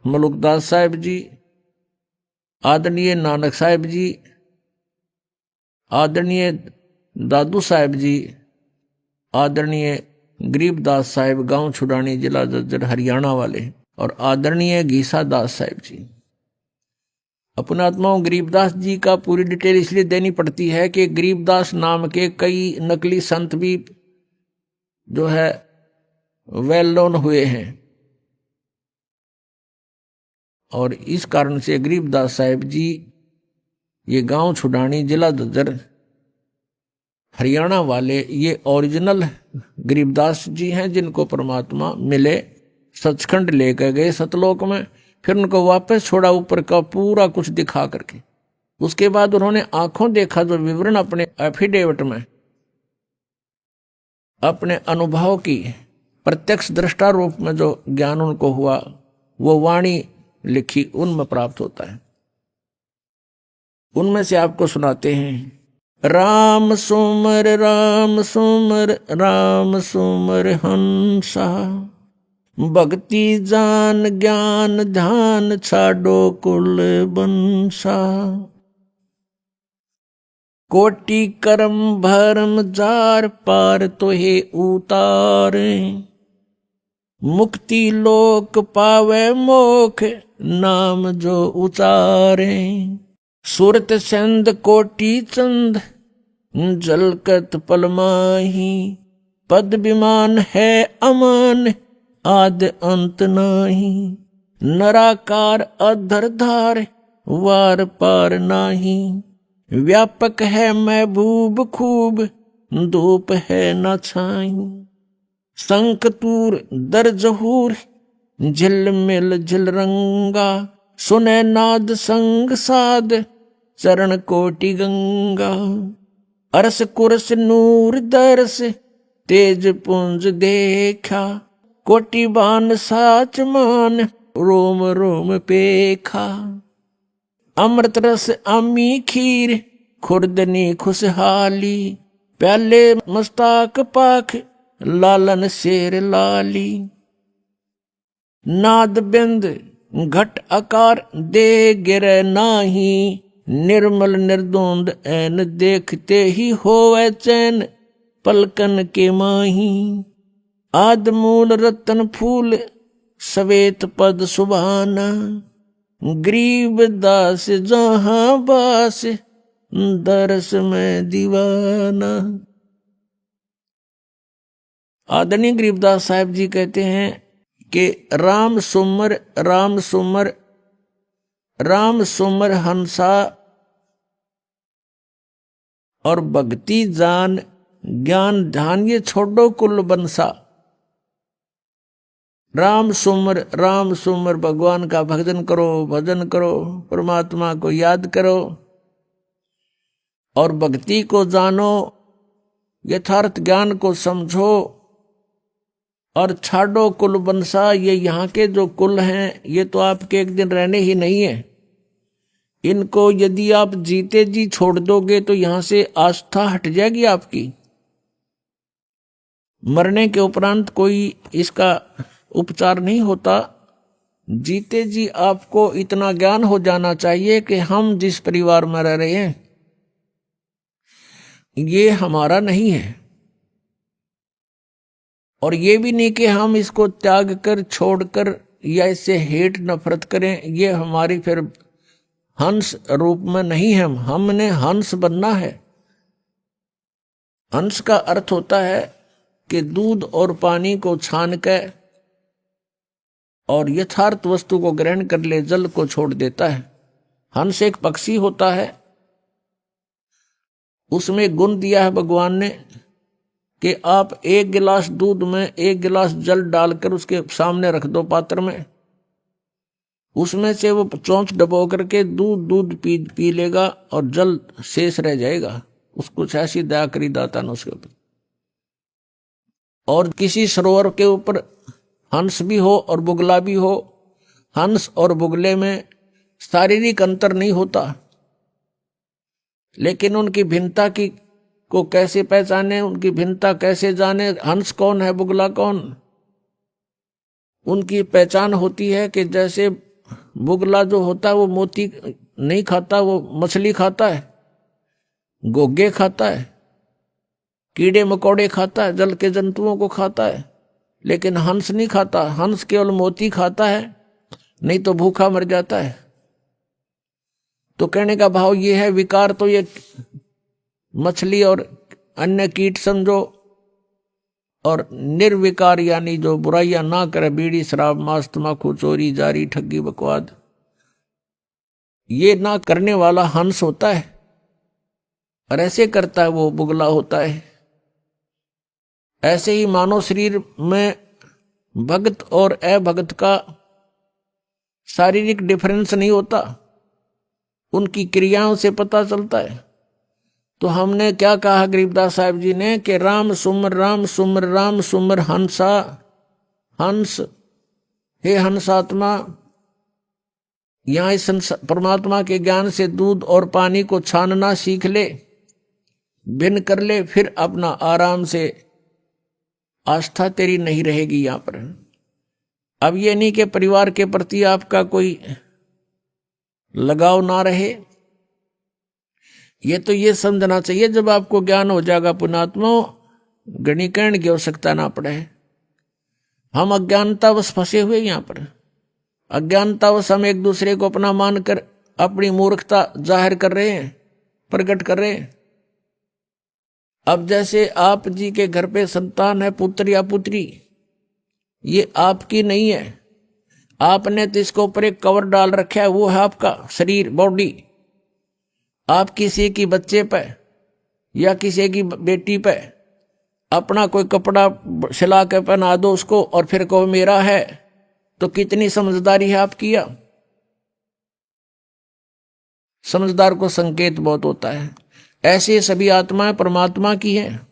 मलुकदास साहिब जी, आदरणीय नानक साहिब जी, आदरणीय दादू साहिब जी, आदरणीय गरीबदास साहिब गांव छुड़ानी जिला जज्जर हरियाणा वाले, और आदरणीय घीसा दास साहिब जी। अपनात्माओं, गरीबदास जी का पूरी डिटेल इसलिए देनी पड़ती है कि गरीबदास नाम के कई नकली संत भी जो है वेल नोन हुए हैं, और इस कारण से गरीबदास साहिब जी ये गांव छुड़ानी जिला दज्जर हरियाणा वाले ये ओरिजिनल गरीबदास जी हैं, जिनको परमात्मा मिले, सचखंड लेकर गए सतलोक में, फिर उनको वापस छोड़ा ऊपर का पूरा कुछ दिखा करके। उसके बाद उन्होंने आंखों देखा जो विवरण अपने एफिडेविट में अपने अनुभव की प्रत्यक्ष दृष्टा रूप में जो ज्ञान उनको हुआ वो वाणी लिखी उनमें प्राप्त होता है। उनमें से आपको सुनाते हैं। राम सुमर राम सुमर राम सुमर हंसा, भक्ति जान ज्ञान ध्यान छाडो कुल बंसा, कोटि कर्म भरम जार पार तोहे उतारे, मुक्ति लोक पावे मोख नाम जो उचारे, सुरत संद कोटि चंद जलकत पलमाही, पद विमान है अमान आद अंत नाही, नराकार अधर धार वार पार नाही, व्यापक है महबूब खूब धूप है न छाई, संक तूर दर जहूर झिल मिल झिल रंगा, सुने नाद संग साध चरण कोटि गंगा, अरस कुरस नूर दरस तेज पुंज देखा, कोटि बान साच मान रोम रोम पेखा, अमृत रस अमी खीर खुर्दनी खुशहाली, प्याले मस्ताक पाख लालन शेर लाली, नाद बिंद घट आकार दे गिरे नाही, निर्मल निर्दोंद ऐन देखते ही होवे चैन पलकन के माही, आद मूल रतन फूल सवेत पद सुभाना, गरीब दास जहां बास दरस में दीवाना। आदरणीय गरीबदास साहिब जी कहते हैं कि राम सुमर राम सुमर राम सुमर हंसा, और भक्ति जान ज्ञान ध्यान ये छोड़ो कुल बंसा। राम सुमर भगवान का भजन करो, भजन करो, परमात्मा को याद करो और भक्ति को जानो, यथार्थ ज्ञान को समझो, और छाड़ो कुल बंसा। ये यहाँ के जो कुल हैं ये तो आपके एक दिन रहने ही नहीं है। इनको यदि आप जीते जी छोड़ दोगे तो यहाँ से आस्था हट जाएगी आपकी। मरने के उपरांत कोई इसका उपचार नहीं होता। जीते जी आपको इतना ज्ञान हो जाना चाहिए कि हम जिस परिवार में रह रहे हैं ये हमारा नहीं है, और ये भी नहीं कि हम इसको त्याग कर छोड़कर या इससे हेट नफरत करें। ये हमारी फिर हंस रूप में नहीं है, हमने हंस बनना है। हंस का अर्थ होता है कि दूध और पानी को छान कर और यथार्थ वस्तु को ग्रहण कर ले, जल को छोड़ देता है। हंस एक पक्षी होता है, उसमें गुण दिया है भगवान ने कि आप एक गिलास दूध में एक गिलास जल डालकर उसके सामने रख दो पात्र में, उसमें से वो चोंच डबो करके दूध पी लेगा और जल शेष रह जाएगा। उसको ऐसी दया करी दाता ने उसके ऊपर। और किसी सरोवर के ऊपर हंस भी हो और बुगला भी हो, हंस और बुगले में शारीरिक अंतर नहीं होता, लेकिन उनकी भिन्नता की को कैसे पहचाने, उनकी भिन्नता कैसे जाने, हंस कौन है बुगला कौन। उनकी पहचान होती है कि जैसे बुगला जो होता है वो मोती नहीं खाता, वो मछली खाता है, गोगे खाता है, कीड़े मकोड़े खाता है, जल के जंतुओं को खाता है, लेकिन हंस नहीं खाता। हंस केवल मोती खाता है, नहीं तो भूखा मर जाता है। तो कहने का भाव ये है, विकार तो ये मछली और अन्य कीट समझो, और निर्विकार यानी जो बुराइयां ना करे, बीड़ी शराब मांस तम्बाकू चोरी जारी ठगी बकवाद, ये ना करने वाला हंस होता है, और ऐसे करता है वो बुगला होता है। ऐसे ही मानव शरीर में भगत और अभगत का शारीरिक डिफरेंस नहीं होता, उनकी क्रियाओं से पता चलता है। तो हमने क्या कहा गरीबदास साहब जी ने कि राम सुमर राम सुमर राम सुमर हंसा हंस, हे हंसात्मा, यहां इस परमात्मा के ज्ञान से दूध और पानी को छानना सीख ले, भिन्न कर ले, फिर अपना आराम से आस्था तेरी नहीं रहेगी यहां पर। अब ये नहीं कि परिवार के प्रति आपका कोई लगाव ना रहे, ये तो ये समझना चाहिए जब आपको ज्ञान हो जाएगा पुण्यात्मा, गणीकरण की आवश्यकता ना पड़े। हम अज्ञानतावश फंसे हुए यहां पर, अज्ञानतावश हम एक दूसरे को अपना मानकर अपनी मूर्खता जाहिर कर रहे हैं, प्रकट कर रहे हैं। अब जैसे आप जी के घर पे संतान है, पुत्र या पुत्री, ये आपकी नहीं है, आपने तो इसके ऊपर एक कवर डाल रखा है, वो है आपका शरीर, बॉडी। आप किसी की बच्चे पे या किसी की बेटी पे अपना कोई कपड़ा सिला के पहना दो उसको और फिर कहो मेरा है, तो कितनी समझदारी है आपकी। या समझदार को संकेत बहुत होता है। ऐसे सभी आत्माएं परमात्मा की हैं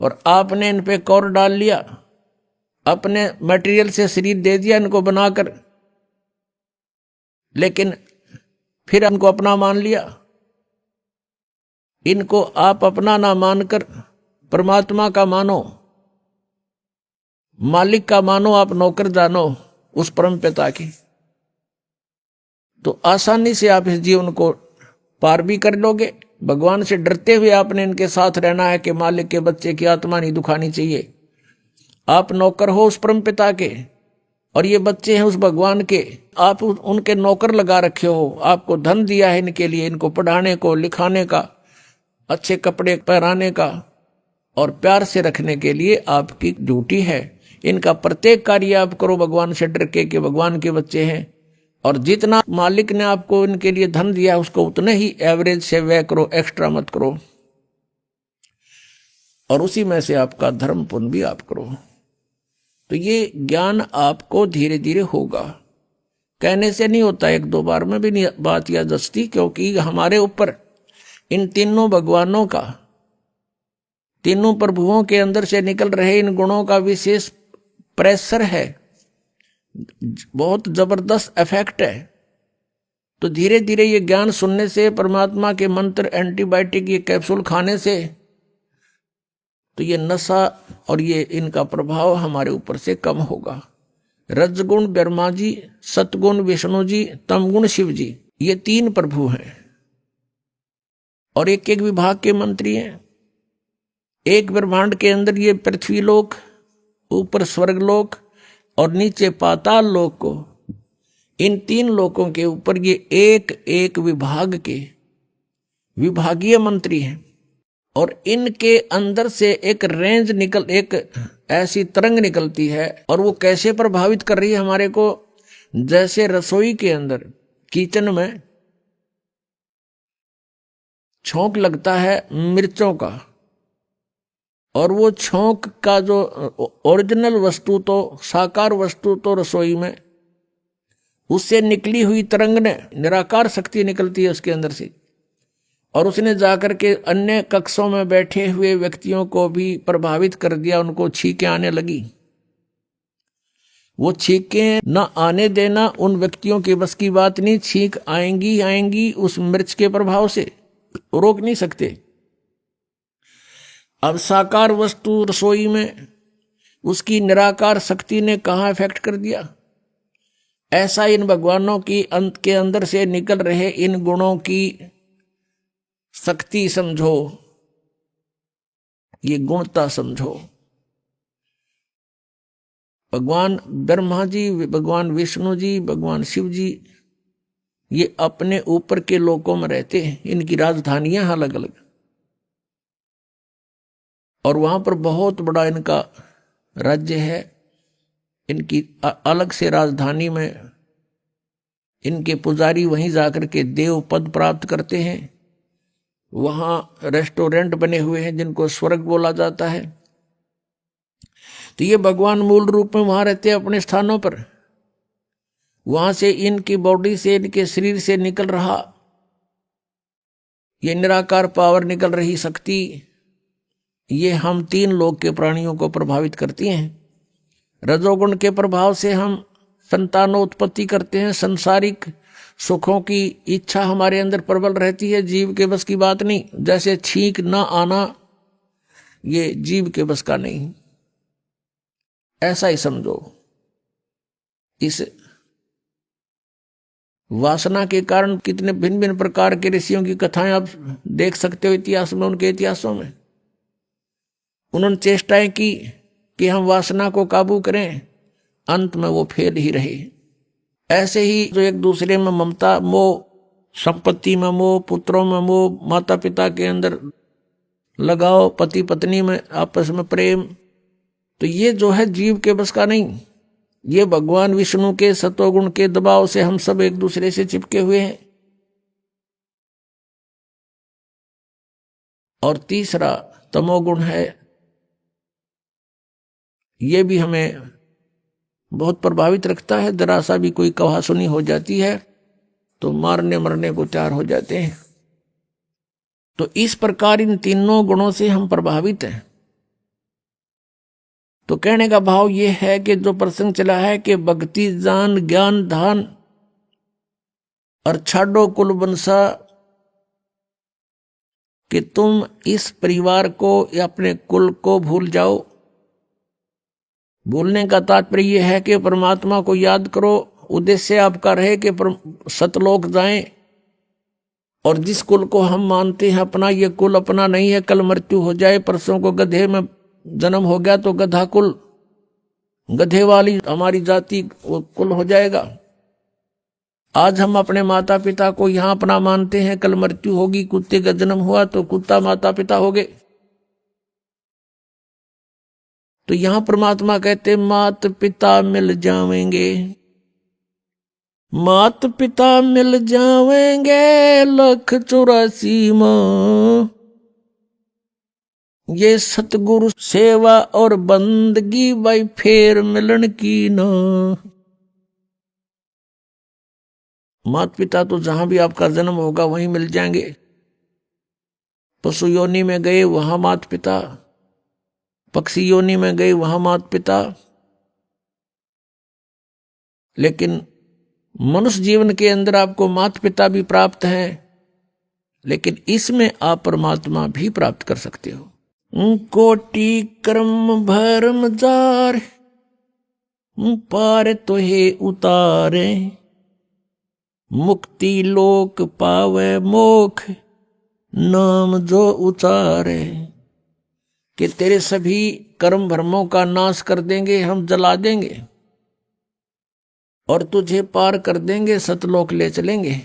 और आपने इन पे कौर डाल लिया, अपने मटेरियल से शरीर दे दिया इनको बनाकर, लेकिन फिर इनको अपना मान लिया। इनको आप अपना ना मानकर परमात्मा का मानो, मालिक का मानो, आप नौकर जानो उस परम पिता की, तो आसानी से आप इस जीवन को पार भी कर लोगे। भगवान से डरते हुए आपने इनके साथ रहना है कि मालिक के बच्चे की आत्मा नहीं दुखानी चाहिए। आप नौकर हो उस परम पिता के और ये बच्चे हैं उस भगवान के, आप उनके नौकर लगा रखे हो। आपको धन दिया है इनके लिए, इनको पढ़ाने को, लिखाने का, अच्छे कपड़े पहनाने का और प्यार से रखने के लिए आपकी ड्यूटी है। इनका प्रत्येक कार्य आप करो भगवान से डर के कि भगवान के बच्चे हैं, और जितना मालिक ने आपको इनके लिए धन दिया उसको उतने ही एवरेज से व्यय करो, एक्स्ट्रा मत करो, और उसी में से आपका धर्म पुण्य भी आप करो। तो ये ज्ञान आपको धीरे धीरे होगा, कहने से नहीं होता, एक दो बार में भी नहीं बात या दस्ती, क्योंकि हमारे ऊपर इन तीनों भगवानों का, तीनों प्रभुओं के अंदर से निकल रहे इन गुणों का विशेष प्रेशर है, बहुत जबरदस्त इफेक्ट है। तो धीरे धीरे ये ज्ञान सुनने से, परमात्मा के मंत्र, एंटीबायोटिक, ये कैप्सूल खाने से, तो ये नशा और ये इनका प्रभाव हमारे ऊपर से कम होगा। रजगुण ब्रह्मा जी, सतगुण विष्णु जी, तमगुण शिव जी, ये तीन प्रभु हैं और एक एक विभाग के मंत्री हैं। एक ब्रह्मांड के अंदर ये पृथ्वी लोक, ऊपर स्वर्ग लोक और नीचे पाताल लोक को, इन तीन लोकों के ऊपर ये एक एक विभाग के विभागीय मंत्री हैं। और इनके अंदर से एक रेंज निकल, एक ऐसी तरंग निकलती है, और वो कैसे प्रभावित कर रही है हमारे को, जैसे रसोई के अंदर किचन में छोंक लगता है मिर्चों का, और वो छोंक का जो ओरिजिनल वस्तु तो, साकार वस्तु तो रसोई में, उससे निकली हुई तरंग ने निराकार शक्ति निकलती है उसके अंदर से, और उसने जाकर के अन्य कक्षों में बैठे हुए व्यक्तियों को भी प्रभावित कर दिया, उनको छींकें आने लगी। वो छींकें न आने देना उन व्यक्तियों के बस की बात नहीं, छींक आएंगी आएंगी उस मिर्च के प्रभाव से, रोक नहीं सकते। अब साकार वस्तु रसोई में उसकी निराकार शक्ति ने कहाँ इफेक्ट कर दिया, ऐसा इन भगवानों की अंत के अंदर से निकल रहे इन गुणों की शक्ति समझो, ये गुणता समझो। भगवान ब्रह्मा जी, भगवान विष्णु जी, भगवान शिव जी, ये अपने ऊपर के लोकों में रहते हैं, इनकी राजधानियां अलग अलग, और वहां पर बहुत बड़ा इनका राज्य है। इनकी अलग से राजधानी में इनके पुजारी वहीं जाकर के देव पद प्राप्त करते हैं। वहां रेस्टोरेंट बने हुए हैं जिनको स्वर्ग बोला जाता है। तो ये भगवान मूल रूप में वहां रहते हैं अपने स्थानों पर। वहां से इनकी बॉडी से, इनके शरीर से निकल रहा ये निराकार पावर, निकल रही शक्ति, ये हम 3 लोक के प्राणियों को प्रभावित करती हैं। रजोगुण के प्रभाव से हम संतानोत्पत्ति करते हैं, संसारिक सुखों की इच्छा हमारे अंदर प्रबल रहती है, जीव के बस की बात नहीं। जैसे छींक ना आना ये जीव के बस का नहीं, ऐसा ही समझो। इस वासना के कारण कितने भिन्न भिन्न प्रकार के ऋषियों की कथाएं आप देख सकते हो इतिहास में, उनके इतिहासों में। उन्होंने चेष्टाएं की कि हम वासना को काबू करें, अंत में वो फेल ही रहे। ऐसे ही जो एक दूसरे में ममता, मोह, संपत्ति में मोह, पुत्रों में मोह, माता पिता के अंदर लगाओ, पति पत्नी में आपस में प्रेम, तो ये जो है जीव के बस का नहीं। ये भगवान विष्णु के सतोगुण के दबाव से हम सब एक दूसरे से चिपके हुए हैं। और तीसरा तमोगुण है, ये भी हमें बहुत प्रभावित रखता है। जरा सा भी कोई कहा सुनी हो जाती है तो मारने मरने को तैयार हो जाते हैं। तो इस प्रकार इन तीनों गुणों से हम प्रभावित हैं। तो कहने का भाव यह है कि जो प्रसंग चला है कि भक्ति जान ज्ञान धान और छाड़ो कुल बंसा, कि तुम इस परिवार को या अपने कुल को भूल जाओ। भूलने का तात्पर्य यह है कि परमात्मा को याद करो। उद्देश्य आपका रहे कि सतलोक जाएं, और जिस कुल को हम मानते हैं अपना, ये कुल अपना नहीं है। कल मृत्यु हो जाए, परसों को गधे में जन्म हो गया तो गधा कुल, गधे वाली हमारी जाति वो कुल हो जाएगा। आज हम अपने माता पिता को यहां अपना मानते हैं, कल मृत्यु होगी, कुत्ते का जन्म हुआ तो कुत्ता माता पिता हो गए। तो यहां परमात्मा कहते मात पिता मिल जावेंगे, मात पिता मिल जावेंगे 184 मां। ये सतगुरु सेवा और बंदगी भाई फेर मिलन की ना। माता पिता तो जहां भी आपका जन्म होगा वहीं मिल जाएंगे। पशु योनि में गए वहां माता पिता, पक्षी योनि में गए वहां माता पिता, लेकिन मनुष्य जीवन के अंदर आपको माता पिता भी प्राप्त हैं, लेकिन इसमें आप परमात्मा भी प्राप्त कर सकते हो। कोटि कर्म भरम जार पार तो हे उतारे, मुक्ति लोक पावे मोख नाम जो उचारे। कि तेरे सभी कर्म भरमों का नाश कर देंगे, हम जला देंगे और तुझे पार कर देंगे, सतलोक ले चलेंगे।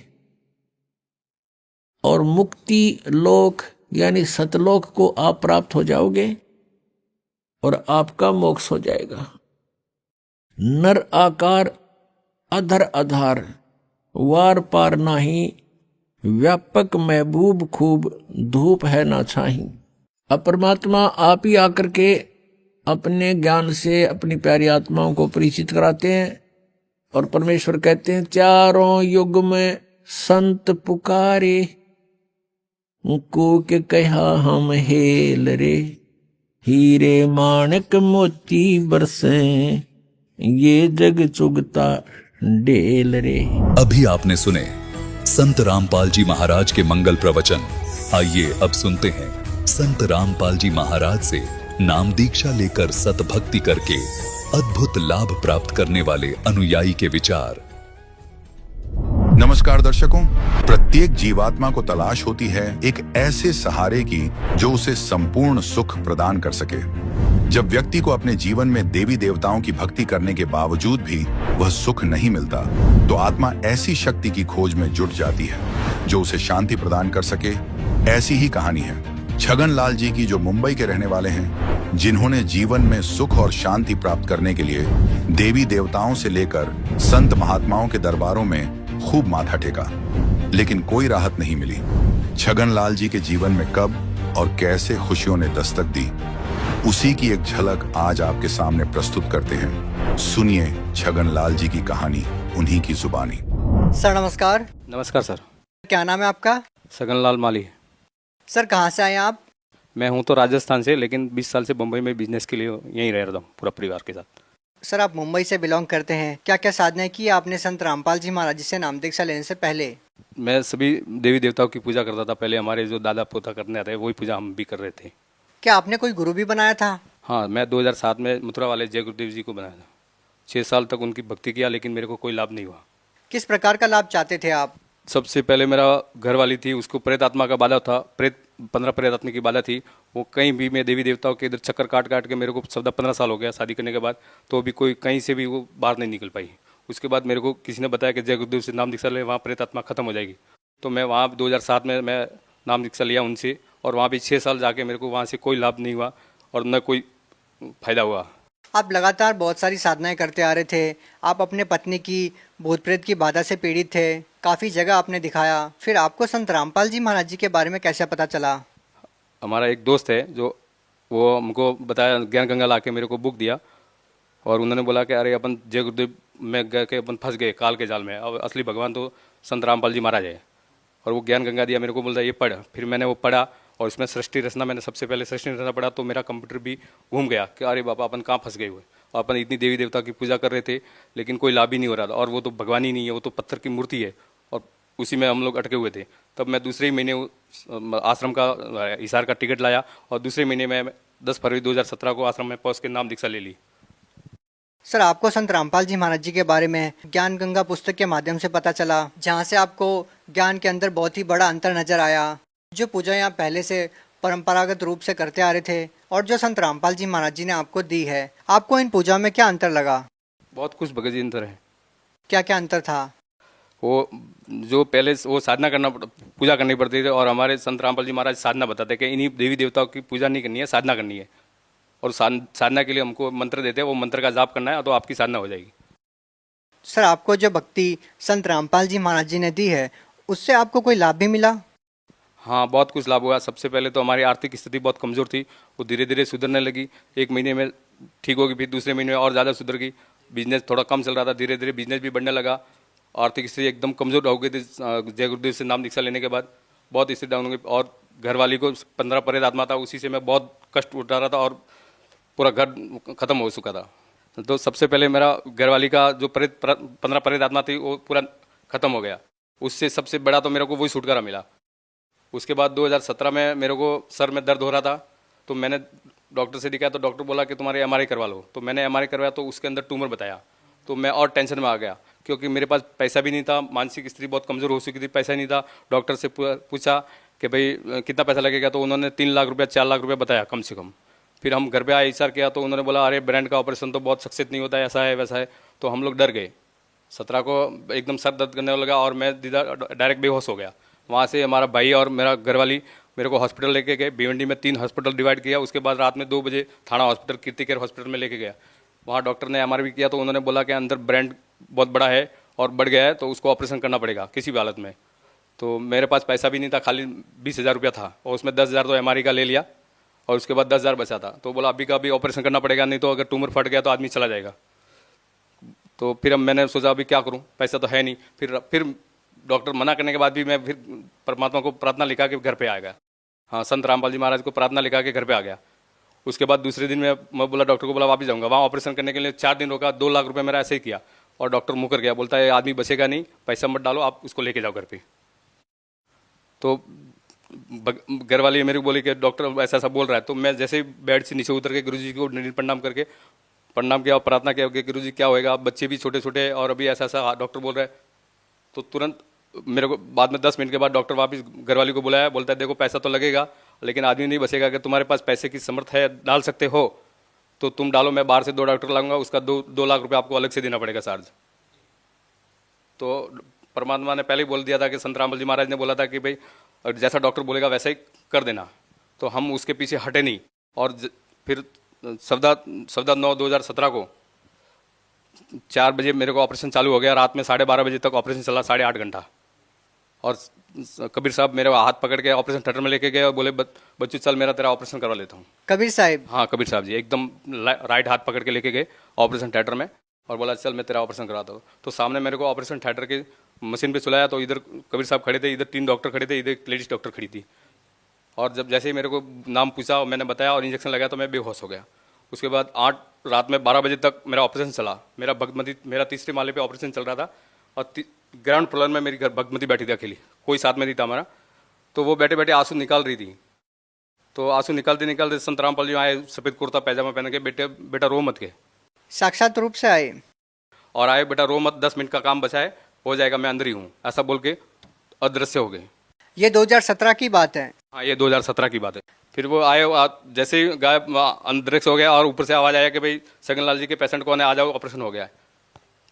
और मुक्ति लोक यानी सतलोक को आप प्राप्त हो जाओगे और आपका मोक्ष हो जाएगा। नर आकार अधर आधार, वार पार नाही, व्यापक महबूब खूब धूप है ना छाही। अब परमात्मा आप ही आकर के अपने ज्ञान से अपनी प्यारी आत्माओं को परिचित कराते हैं। और परमेश्वर कहते हैं चारों युग में संत पुकारे, को के कहा हम हेल रे, हीरे माणक मोती बरसे, ये जग चुगता ढेल रे। अभी आपने सुने संत रामपाल जी महाराज के मंगल प्रवचन। आइए अब सुनते हैं संत रामपाल जी महाराज से नाम दीक्षा लेकर सतभक्ति करके अद्भुत लाभ प्राप्त करने वाले अनुयायी के विचार। नमस्कार दर्शकों, प्रत्येक जीवात्मा को तलाश होती है एक ऐसे सहारे की जो उसे संपूर्ण सुख प्रदान कर सके। जब व्यक्ति को अपने जीवन में देवी देवताओं की भक्ति करने के बावजूद भी वह सुख नहीं मिलता, तो आत्मा ऐसी शक्ति की खोज में जुट जाती है जो उसे शांति प्रदान कर सके। ऐसी ही कहानी है छगन लाल जी की, जो मुंबई के रहने वाले हैं, जिन्होंने जीवन में सुख और शांति प्राप्त करने के लिए देवी देवताओं से लेकर संत महात्माओं के दरबारों में खूब माथा टेका, लेकिन कोई राहत नहीं मिली। छगन लाल जी के जीवन में कब और कैसे खुशियों ने दस्तक दी, उसी की एक झलक आज आपके सामने प्रस्तुत करते हैं। सुनिए छगन लाल जी की कहानी उन्हीं की जुबानी। सर नमस्कार। नमस्कार सर। क्या नाम है आपका? सगनलाल माली। सर कहाँ से आए आप? मैं हूँ तो राजस्थान से, लेकिन 20 साल से बम्बई में बिजनेस के लिए यहीं रह रहा हूँ पूरा परिवार के साथ। सर आप मुंबई से बिलोंग करते हैं, क्या क्या साधनाएं की आपने संत रामपाल जी महाराज जी से नाम दीक्षा लेने से पहले? मैं सभी देवी देवताओं की पूजा करता था। पहले हमारे जो दादा पोता करने आते हैं वही पूजा हम भी कर रहे थे। क्या आपने कोई गुरु भी बनाया था? हाँ, मैं 2007 में मथुरा वाले जय गुरुदेव जी को बनाया था। 6 साल तक उनकी भक्ति किया, लेकिन मेरे को कोई लाभ नहीं हुआ। किस प्रकार का लाभ चाहते थे आप? सबसे पहले मेरा घर वाली थी, उसको प्रेत आत्मा का बाधा था। 15 प्रेत आत्मा की बाधा थी। वो कहीं भी मैं देवी देवताओं के इधर चक्कर काट काट के, मेरे को 14-15 साल हो गया शादी करने के बाद, तो अभी कोई कहीं से भी वो बाहर नहीं निकल पाई। उसके बाद मेरे को किसी ने बताया कि जय गुरुदेव से नाम दीक्षा ले, वहाँ प्रेत आत्मा खत्म हो जाएगी। तो मैं वहाँ 2007 में मैं नाम दीक्षा लिया उनसे, और वहाँ भी 6 साल जाके मेरे को वहाँ से कोई लाभ नहीं हुआ और न कोई फायदा हुआ। आप लगातार बहुत सारी साधनाएं करते आ रहे थे। आप अपने पत्नी की भूत प्रेत की बाधा से पीड़ित थे, काफ़ी जगह आपने दिखाया, फिर आपको संत रामपाल जी महाराज जी के बारे में कैसे पता चला? हमारा एक दोस्त है जो वो हमको बताया, ज्ञान गंगा ला के मेरे को बुक दिया, और उन्होंने बोला कि अरे अपन जय गुरुदेव में गए के अपन फंस गए काल के जाल में, अब असली भगवान तो संत रामपाल जी महाराज है। और वो ज्ञान गंगा दिया मेरे को, बोलता ये पढ़। फिर मैंने वो पढ़ा, और इसमें सृष्टि रचना, मैंने सबसे पहले सृष्टि रचना पढ़ा, तो मेरा कंप्यूटर भी घूम गया कि अरे बाबा अपन कहाँ फंस गए हुए। और अपन इतनी देवी देवता की पूजा कर रहे थे, लेकिन कोई लाभ ही नहीं हो रहा था, और वो तो भगवान ही नहीं है, वो तो पत्थर की मूर्ति है, और उसी में हम लोग अटके हुए थे। तब मैं दूसरे ही महीने आश्रम का हिसार का टिकट लाया, और दूसरे महीने में 10 फरवरी 2017 को आश्रम में पहुँच के नाम दीक्षा ले ली। सर आपको संत रामपाल जी महाराज जी के बारे में ज्ञान गंगा पुस्तक के माध्यम से पता चला, जहाँ से आपको ज्ञान के अंदर बहुत ही बड़ा अंतर नजर आया। जो पूजा यहाँ पहले से परंपरागत रूप से करते आ रहे थे, और जो संत रामपाल जी महाराज जी ने आपको दी है, आपको इन पूजा में क्या अंतर लगा? बहुत कुछ भगत जी अंतर है। क्या क्या अंतर था? वो जो पहले वो साधना करना पूजा करनी पड़ती थी, और हमारे संत रामपाल जी महाराज साधना बताते कि इन्हीं देवी देवताओं की पूजा नहीं करनी है, साधना करनी है, और साधना के लिए हमको मंत्र देते हैं, वो मंत्र का जाप करना है तो आपकी साधना हो जाएगी। सर आपको जो भक्ति संत रामपाल जी महाराज जी ने दी है, उससे आपको कोई लाभ भी मिला? हाँ, बहुत कुछ लाभ हुआ। सबसे पहले तो हमारी आर्थिक स्थिति बहुत कमज़ोर थी, वो धीरे धीरे सुधरने लगी। 1 महीने में ठीक होगी, फिर दूसरे महीने में और ज़्यादा सुधर गई। बिजनेस थोड़ा कम चल रहा था, धीरे धीरे बिजनेस भी बढ़ने लगा। आर्थिक स्थिति एकदम कमज़ोर हो गई थी जय गुरुदेव से नाम दीक्षा लेने के बाद, बहुत स्थिति डाउन हो गई। और घरवाली को 15 प्रेत आत्मा था, उसी से मैं बहुत कष्ट उठा रहा था, और पूरा घर खत्म हो चुका था। तो सबसे पहले मेरा घरवाली का जो 15 प्रेत आत्मा थी वो पूरा खत्म हो गया। उससे सबसे बड़ा तो मेरे को वही छुटकारा मिला। उसके बाद 2017 में मेरे को सर में दर्द हो रहा था, तो मैंने डॉक्टर से दिखाया, तो डॉक्टर बोला कि तुम्हारे MRI करवा लो। तो मैंने MRI करवाया, तो उसके अंदर ट्यूमर बताया। तो मैं और टेंशन में आ गया, क्योंकि मेरे पास पैसा भी नहीं था, मानसिक स्थिति बहुत कमज़ोर हो चुकी थी, पैसा नहीं था। डॉक्टर से पूछा कि भाई कितना पैसा लगेगा, तो उन्होंने 3 लाख रुपया 4 लाख रुपया बताया कम से कम। फिर हम घर पे आए, ISR किया, तो उन्होंने बोला अरे ब्रेन का ऑपरेशन तो बहुत सक्सेस नहीं होता है, ऐसा है वैसा है। तो हम लोग डर गए। 17 को एकदम सर दर्द करने लगा, और मैं डायरेक्ट बेहोश हो गया। वहाँ से हमारा भाई और मेरा घरवाली मेरे को हॉस्पिटल लेके गए। भिवंडी में 3 हॉस्पिटल डिवाइड किया। उसके बाद रात में 2 बजे थाना हॉस्पिटल, कीर्ति केयर हॉस्पिटल में लेके गया। वहाँ डॉक्टर ने MRI भी किया, तो उन्होंने बोला कि अंदर ब्रेन बहुत बड़ा है और बढ़ गया है, तो उसको ऑपरेशन करना पड़ेगा किसी भी हालत में। तो मेरे पास पैसा भी नहीं था, खाली 20,000 रुपया था, और उसमें 10,000 तो MRI का ले लिया, और उसके बाद 10,000 बचा था। तो बोला अभी का अभी ऑपरेशन करना पड़ेगा, नहीं तो अगर ट्यूमर फट गया तो आदमी चला जाएगा। तो फिर अब मैंने सोचा अभी क्या करूं, पैसा तो है नहीं। फिर डॉक्टर मना करने के बाद भी मैं फिर परमात्मा को प्रार्थना लिखा के घर पे आ गया। हाँ, संत रामपाल जी महाराज को प्रार्थना लिखा के घर पे आ गया। उसके बाद दूसरे दिन मैं बोला डॉक्टर को, बोला वापस जाऊँगा। वहाँ ऑपरेशन करने के लिए 4 दिन रोका, 2 लाख रुपये मेरा ऐसे ही किया, और डॉक्टर मुकर गया, बोलता है आदमी बचेगा नहीं, पैसा मत डालो, आप उसको लेके जाओ घर पे। तो घर वाली मेरे को बोली कि डॉक्टर ऐसा ऐसा बोल रहा है। तो मैं जैसे ही बेड से नीचे उतर के गुरुजी को दंडित प्रणाम करके प्रणाम किया और प्रार्थना किया कि गुरुजी क्या होएगा, बच्चे भी छोटे छोटे हैं और अभी ऐसा ऐसा डॉक्टर बोल रहा है। तो तुरंत मेरे को बाद में 10 मिनट के बाद डॉक्टर वापस घरवाली को बुलाया, बोलता है देखो पैसा तो लगेगा लेकिन आदमी नहीं बचेगा, अगर तुम्हारे पास पैसे की समर्थ है डाल सकते हो तो तुम डालो, मैं बाहर से 2 डॉक्टर लाऊंगा, उसका 2 लाख रुपये आपको अलग से देना पड़ेगा चार्ज। तो परमात्मा ने पहले ही बोल दिया था कि संत रामपाल जी महाराज ने बोला था कि भाई जैसा डॉक्टर बोलेगा वैसा ही कर देना। तो हम उसके पीछे हटे नहीं और फिर सवदा 9/2017 को 4 बजे मेरे को ऑपरेशन चालू हो गया, रात में 12:30 बजे तक ऑपरेशन चला, 8.5 घंटा। और कबीर साहब मेरे हाथ पकड़ के ऑपरेशन थिएटर में लेके गए और बोले बच्चू चल मेरा तेरा ऑपरेशन करवा लेता हूँ। कबीर साहब? हाँ कबीर साहब जी एकदम राइट हाथ पकड़ के लेके गए ऑपरेशन थिएटर में और बोला चल मैं तेरा ऑपरेशन कराता हूँ। तो सामने मेरे को ऑपरेशन थिएटर की मशीन पे सुलाया तो इधर कबीर साहब खड़े थे, इधर 3 डॉक्टर खड़े थे, इधर एक लेडीज डॉक्टर खड़ी थी। और जब जैसे ही मेरे को नाम पूछा और मैंने बताया और इंजेक्शन लगाया तो मैं बेहोश हो गया। उसके बाद रात में 12 बजे तक मेरा ऑपरेशन चला। मेरा 3रे माले पे ऑपरेशन चल रहा था और ग्राउंड फ्लोर में मेरी घर भगमती बैठी थी अकेली, कोई साथ में नहीं था हमारा। तो वो बैठे बैठे आंसू निकाल रही थी। तो आंसू निकालते निकालते संत रामपाल जी आए, सफ़ेद कुर्ता पैजामा पहन के, बेटा रो मत के। साक्षात रूप से आए और आए, बेटा रो मत, 10 मिनट का काम बचा है, हो जाएगा, मैं अंदर ही हूँ, ऐसा बोल के अदृश्य हो गए। ये 2017 की बात है? हाँ ये 2017 की बात है। फिर वो आए, जैसे ही गायब अदृश्य हो गया और ऊपर से आवाज़ आया कि भाई सगनलाल जी के पेशेंट कौन है, आ जाओ, ऑपरेशन हो गया है।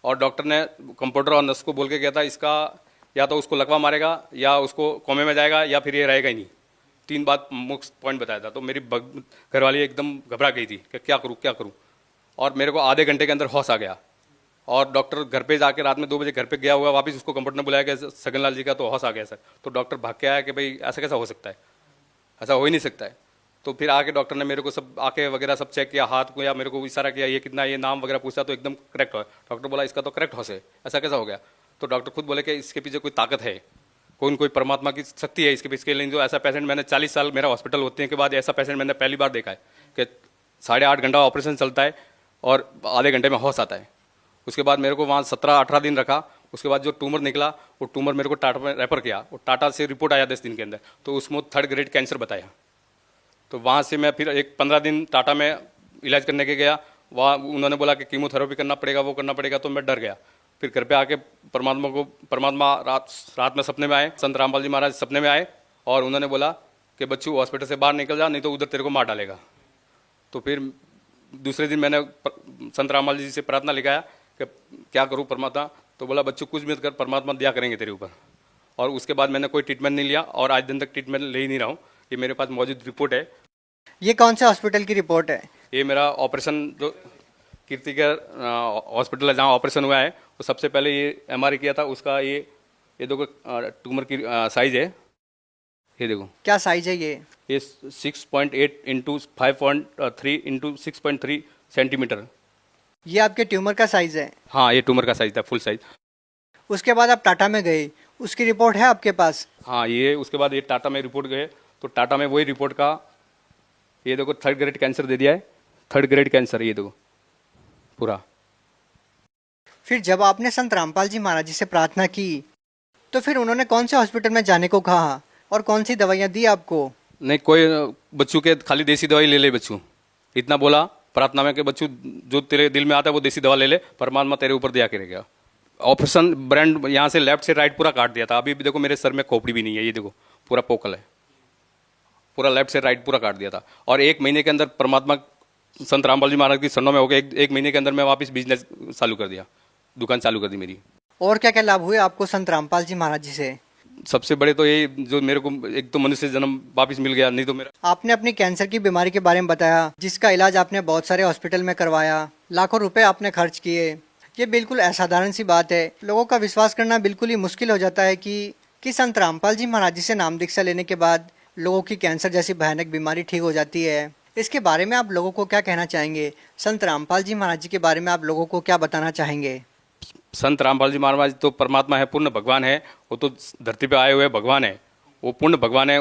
और डॉक्टर ने कंपाउंडर और नर्स को बोल के गया था इसका या तो उसको लकवा मारेगा या उसको कोमे में जाएगा या फिर ये रहेगा ही नहीं। 3 बात मुख्य पॉइंट बताया था। तो मेरी घरवाली एकदम घबरा गई थी कि क्या करूँ। और मेरे को आधे घंटे के अंदर होश आ गया और डॉक्टर घर पे जाके रात में 2 बजे घर पे गया हुआ, वापस उसको कंपाउंडर ने बुलाया कि सगनलाल जी का तो होश आ गया सर। तो डॉक्टर भाग के आया कि भाई ऐसा कैसा हो सकता है, ऐसा हो ही नहीं सकता है। तो फिर आके डॉक्टर ने मेरे को सब आके वगैरह सब चेक किया, हाथ को या मेरे को इशारा किया, ये कितना, ये नाम वगैरह पूछा तो एकदम करेक्ट हो। डॉक्टर बोला इसका तो करेक्ट होश है, ऐसा कैसा हो गया। तो डॉक्टर खुद बोले कि इसके पीछे कोई ताकत है, कोई परमात्मा की शक्ति है इसके पीछे। जो ऐसा पेशेंट मैंने 40 साल मेरा हॉस्पिटल होते हैं के बाद ऐसा पेशेंट मैंने पहली बार देखा है कि 8.5 घंटा ऑपरेशन चलता है और आधे घंटे में होश आता है। उसके बाद मेरे को वहाँ 17-18 दिन रखा। उसके बाद जो ट्यूमर निकला वो ट्यूमर मेरे को टाटा में रेफर किया और टाटा से रिपोर्ट आया 10 दिन के अंदर, तो उसमें 3rd ग्रेड कैंसर बताया। तो वहाँ से मैं फिर 15 दिन टाटा में इलाज करने के गया। वहाँ उन्होंने बोला कि कीमोथेरेपी करना पड़ेगा, वो करना पड़ेगा। तो मैं डर गया। फिर घर पे आके परमात्मा रात में सपने में आए, संत रामपाल जी महाराज सपने में आए और उन्होंने बोला कि बच्चू हॉस्पिटल से बाहर निकल जा, नहीं तो उधर तेरे को मार डालेगा। तो फिर दूसरे दिन मैंने संत रामपाल जी से प्रार्थना लिखाया कि क्या करूँ परमात्मा। तो बोला बच्चू कुछ भी मत कर, परमात्मा दिया करेंगे तेरे ऊपर। और उसके बाद मैंने कोई ट्रीटमेंट नहीं लिया और आज दिन तक ट्रीटमेंट ले ही नहीं रहा हूँ। ये मेरे पास मौजूद रिपोर्ट है। ये कौन से हॉस्पिटल की रिपोर्ट है? ये मेरा ऑपरेशन जो कीर्ति केयर हॉस्पिटल है जहाँ ऑपरेशन हुआ है, तो सबसे पहले ये MRI किया था उसका। ये देखो ट्यूमर की साइज है, ये देखो क्या साइज है ये 6.8 × 5.3 × 6.3 सेंटीमीटर। ये आपके ट्यूमर का साइज है? हाँ ये ट्यूमर का साइज था, फुल साइज। उसके बाद आप टाटा में गए, उसकी रिपोर्ट है आपके पास? हाँ ये उसके बाद ये टाटा में रिपोर्ट गए, तो टाटा में वही रिपोर्ट का ये देखो 3rd ग्रेड कैंसर दे दिया है। 3rd ग्रेड कैंसर, ये देखो पूरा। फिर जब आपने संत रामपाल जी महाराज जी से प्रार्थना की तो फिर उन्होंने कौन से हॉस्पिटल में जाने को कहा और कौन सी दवाइयाँ दी आपको? नहीं कोई बच्चू के खाली देसी दवाई ले बच्चू, इतना बोला प्रार्थना में कि बच्चू जो तेरे दिल में आता है वो देसी दवा ले ले, परमात्मा तेरे ऊपर दिया करेगा। ऑपरेशन ब्रांड यहाँ से लेफ्ट से राइट पूरा काट दिया था। अभी भी देखो मेरे सर में खोपड़ी भी नहीं है, ये देखो पूरा पोकल है, पूरा लेफ्ट से राइट पूरा काट दिया था। और 1 महीने के अंदर परमात्मा संत रामपाल जी महाराज की शरणों में हो गए। एक महीने के अंदर मैं वापस बिजनेस चालू कर दिया, दुकान चालू कर दी मेरी। और क्या क्या लाभ हुए आपको संत रामपाल जी महाराज जी से? सबसे बड़े तो ये जो मेरे को एक तो मनुष्य जन्म वापस मिल गया, नहीं तो मेरा। आपने अपनी कैंसर की बीमारी के बारे में बताया, जिसका इलाज आपने बहुत सारे हॉस्पिटल में करवाया, लाखों रुपए आपने खर्च किए। ये बिल्कुल असाधारण सी बात है। लोगों का विश्वास करना बिल्कुल ही मुश्किल हो जाता है कि संत रामपाल जी महाराज जी से नाम दीक्षा लेने के बाद लोगों की कैंसर जैसी भयानक बीमारी ठीक हो जाती है। इसके बारे में आप लोगों को क्या कहना चाहेंगे? संत रामपाल जी महाराज जी के बारे में आप लोगों को क्या बताना चाहेंगे? संत रामपाल जी महाराज तो परमात्मा है, पूर्ण भगवान है। वो तो धरती पे आए हुए भगवान है, वो पूर्ण भगवान है।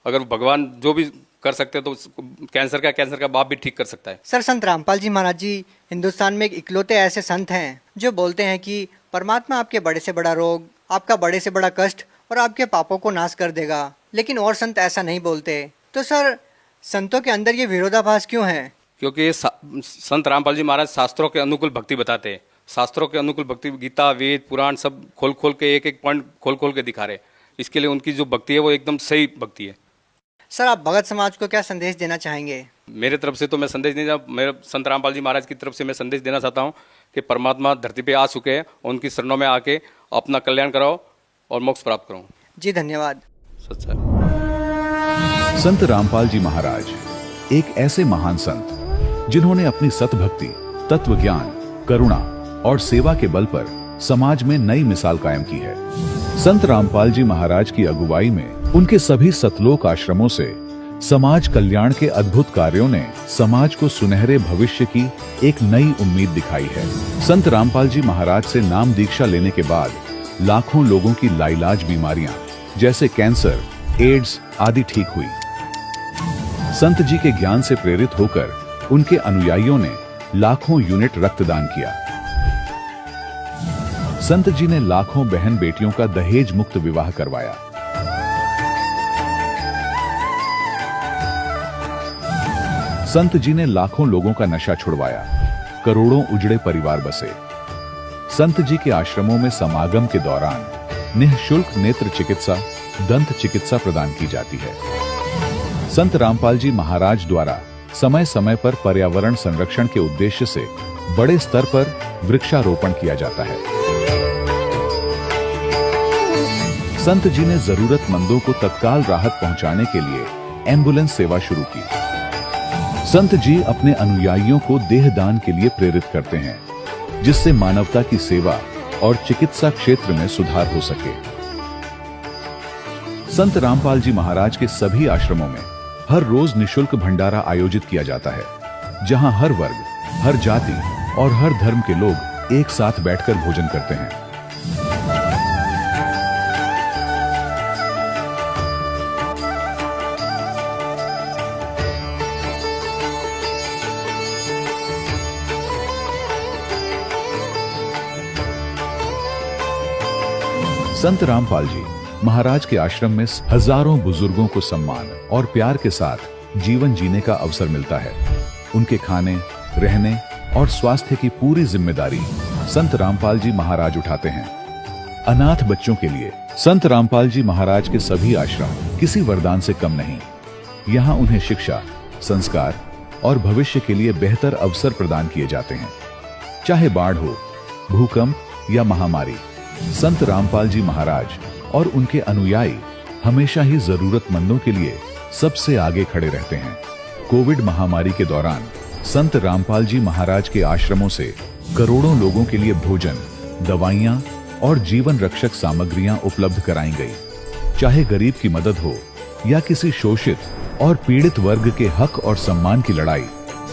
अगर भगवान जो भी कर सकते हैं तो कैंसर का बाप भी ठीक कर सकता है। सर, संत रामपाल जी महाराज जी हिंदुस्तान में एक इकलौते ऐसे संत हैं जो बोलते हैं कि परमात्मा आपके बड़े से बड़ा रोग, आपका बड़े से बड़ा कष्ट और आपके पापों को नाश कर देगा। लेकिन और संत ऐसा नहीं बोलते। तो सर, संतों के अंदर ये विरोधाभास क्यों है? क्योंकि संत रामपाल जी महाराज शास्त्रों के अनुकूल भक्ति बताते हैं। शास्त्रों के अनुकूल भक्ति, गीता, वेद, पुराण सब खोल खोल के एक एक पॉइंट खोल खोल के दिखा रहे। इसके लिए उनकी जो भक्ति है वो एकदम सही भक्ति है। सर, आप भगत समाज को क्या संदेश देना चाहेंगे? मेरे तरफ से तो मैं संदेश नहीं, मेरे संत रामपाल जी महाराज की तरफ से मैं संदेश देना चाहता हूँ कि परमात्मा धरती पे आ चुके हैं, उनकी शरणों में आके अपना कल्याण कराओ और मोक्ष प्राप्त करो। जी धन्यवाद। सच्चा। संत रामपाल जी महाराज एक ऐसे महान संत जिन्होंने अपनी सतभक्ति, तत्व ज्ञान, करुणा और सेवा के बल पर समाज में नई मिसाल कायम की है। संत रामपाल जी महाराज की अगुवाई में उनके सभी सतलोक आश्रमों से समाज कल्याण के अद्भुत कार्यों ने समाज को सुनहरे भविष्य की एक नई उम्मीद दिखाई है। संत रामपाल जी महाराज से नाम दीक्षा लेने के बाद लाखों लोगों की लाइलाज बीमारियां जैसे कैंसर, एड्स आदि ठीक हुई। संत जी के ज्ञान से प्रेरित होकर उनके अनुयायियों ने लाखों यूनिट रक्तदान किया। संत जी ने लाखों बहन बेटियों का दहेज मुक्त विवाह करवाया। संत जी ने लाखों लोगों का नशा छुड़वाया, करोड़ों उजड़े परिवार बसे। संत जी के आश्रमों में समागम के दौरान निःशुल्क नेत्र चिकित्सा, दंत चिकित्सा प्रदान की जाती है। संत रामपाल जी महाराज द्वारा समय समय पर पर्यावरण संरक्षण के उद्देश्य से बड़े स्तर पर वृक्षारोपण किया जाता है। संत जी ने जरूरतमंदों को तत्काल राहत पहुंचाने के लिए एम्बुलेंस सेवा शुरू की। संत जी अपने अनुयायियों को देहदान के लिए प्रेरित करते हैं, जिससे मानवता की सेवा और चिकित्सा क्षेत्र में सुधार हो सके। संत रामपाल जी महाराज के सभी आश्रमों में हर रोज निशुल्क भंडारा आयोजित किया जाता है, जहां हर वर्ग, हर जाति और हर धर्म के लोग एक साथ बैठकर भोजन करते हैं। संत रामपाल जी महाराज के आश्रम में हजारों बुजुर्गों को सम्मान और प्यार के साथ जीवन जीने का अवसर मिलता है। उनके खाने, रहने और स्वास्थ्य की पूरी जिम्मेदारी संत रामपाल जी महाराज उठाते हैं। अनाथ बच्चों के लिए संत रामपाल जी महाराज के सभी आश्रम किसी वरदान से कम नहीं। यहाँ उन्हें शिक्षा, संस्कार और भविष्य के लिए बेहतर अवसर प्रदान किए जाते हैं। चाहे बाढ़ हो, भूकंप या महामारी, संत रामपाल जी महाराज और उनके अनुयायी हमेशा ही जरूरतमंदों के लिए सबसे आगे खड़े रहते हैं। कोविड महामारी के दौरान संत रामपाल जी महाराज के आश्रमों से करोड़ों लोगों के लिए भोजन, दवाइयां और जीवन रक्षक सामग्रियां उपलब्ध कराई गई। चाहे गरीब की मदद हो या किसी शोषित और पीड़ित वर्ग के हक और सम्मान की लड़ाई,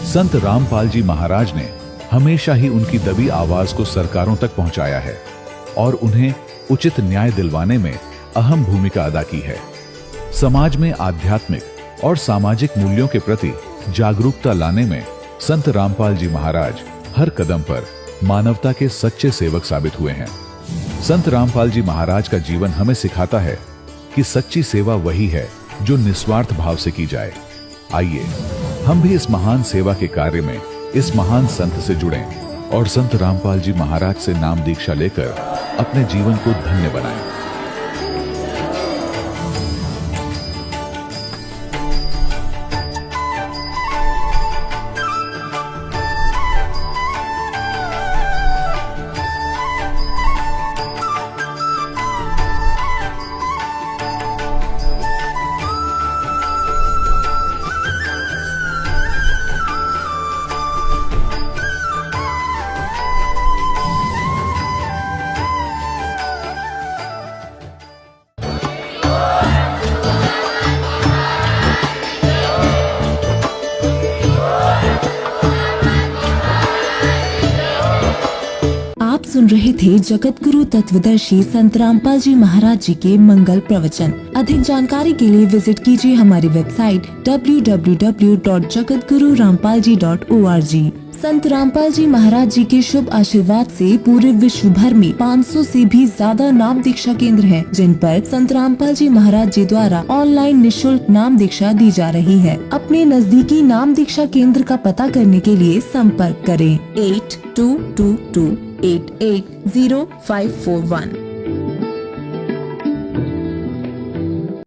संत रामपाल जी महाराज ने हमेशा ही उनकी दबी आवाज को सरकारों तक पहुंचाया है और उन्हें उचित न्याय दिलवाने में अहम भूमिका अदा की है। समाज में आध्यात्मिक और सामाजिक मूल्यों के प्रति जागरूकता लाने में संत रामपाल जी महाराज हर कदम पर मानवता के सच्चे सेवक साबित हुए हैं। संत रामपाल जी महाराज का जीवन हमें सिखाता है कि सच्ची सेवा वही है जो निस्वार्थ भाव से की जाए। आइए हम भी इस महान सेवा के कार्य में इस महान संत से जुड़ें और संत रामपाल जी महाराज से नाम दीक्षा लेकर अपने जीवन को धन्य बनाएं। सुन रहे थे जगत गुरु तत्वदर्शी संत रामपाल जी महाराज जी के मंगल प्रवचन। अधिक जानकारी के लिए विजिट कीजिए हमारी वेबसाइट www.jagatgururampalji.org। संत रामपाल जी महाराज जी के शुभ आशीर्वाद से पूरे विश्व भर में 500 से भी ज्यादा नाम दीक्षा केंद्र हैं, जिन पर संत रामपाल जी महाराज जी द्वारा ऑनलाइन निशुल्क नाम दीक्षा दी जा रही है। अपने नजदीकी नाम दीक्षा केंद्र का पता करने के लिए संपर्क करें 8222880541।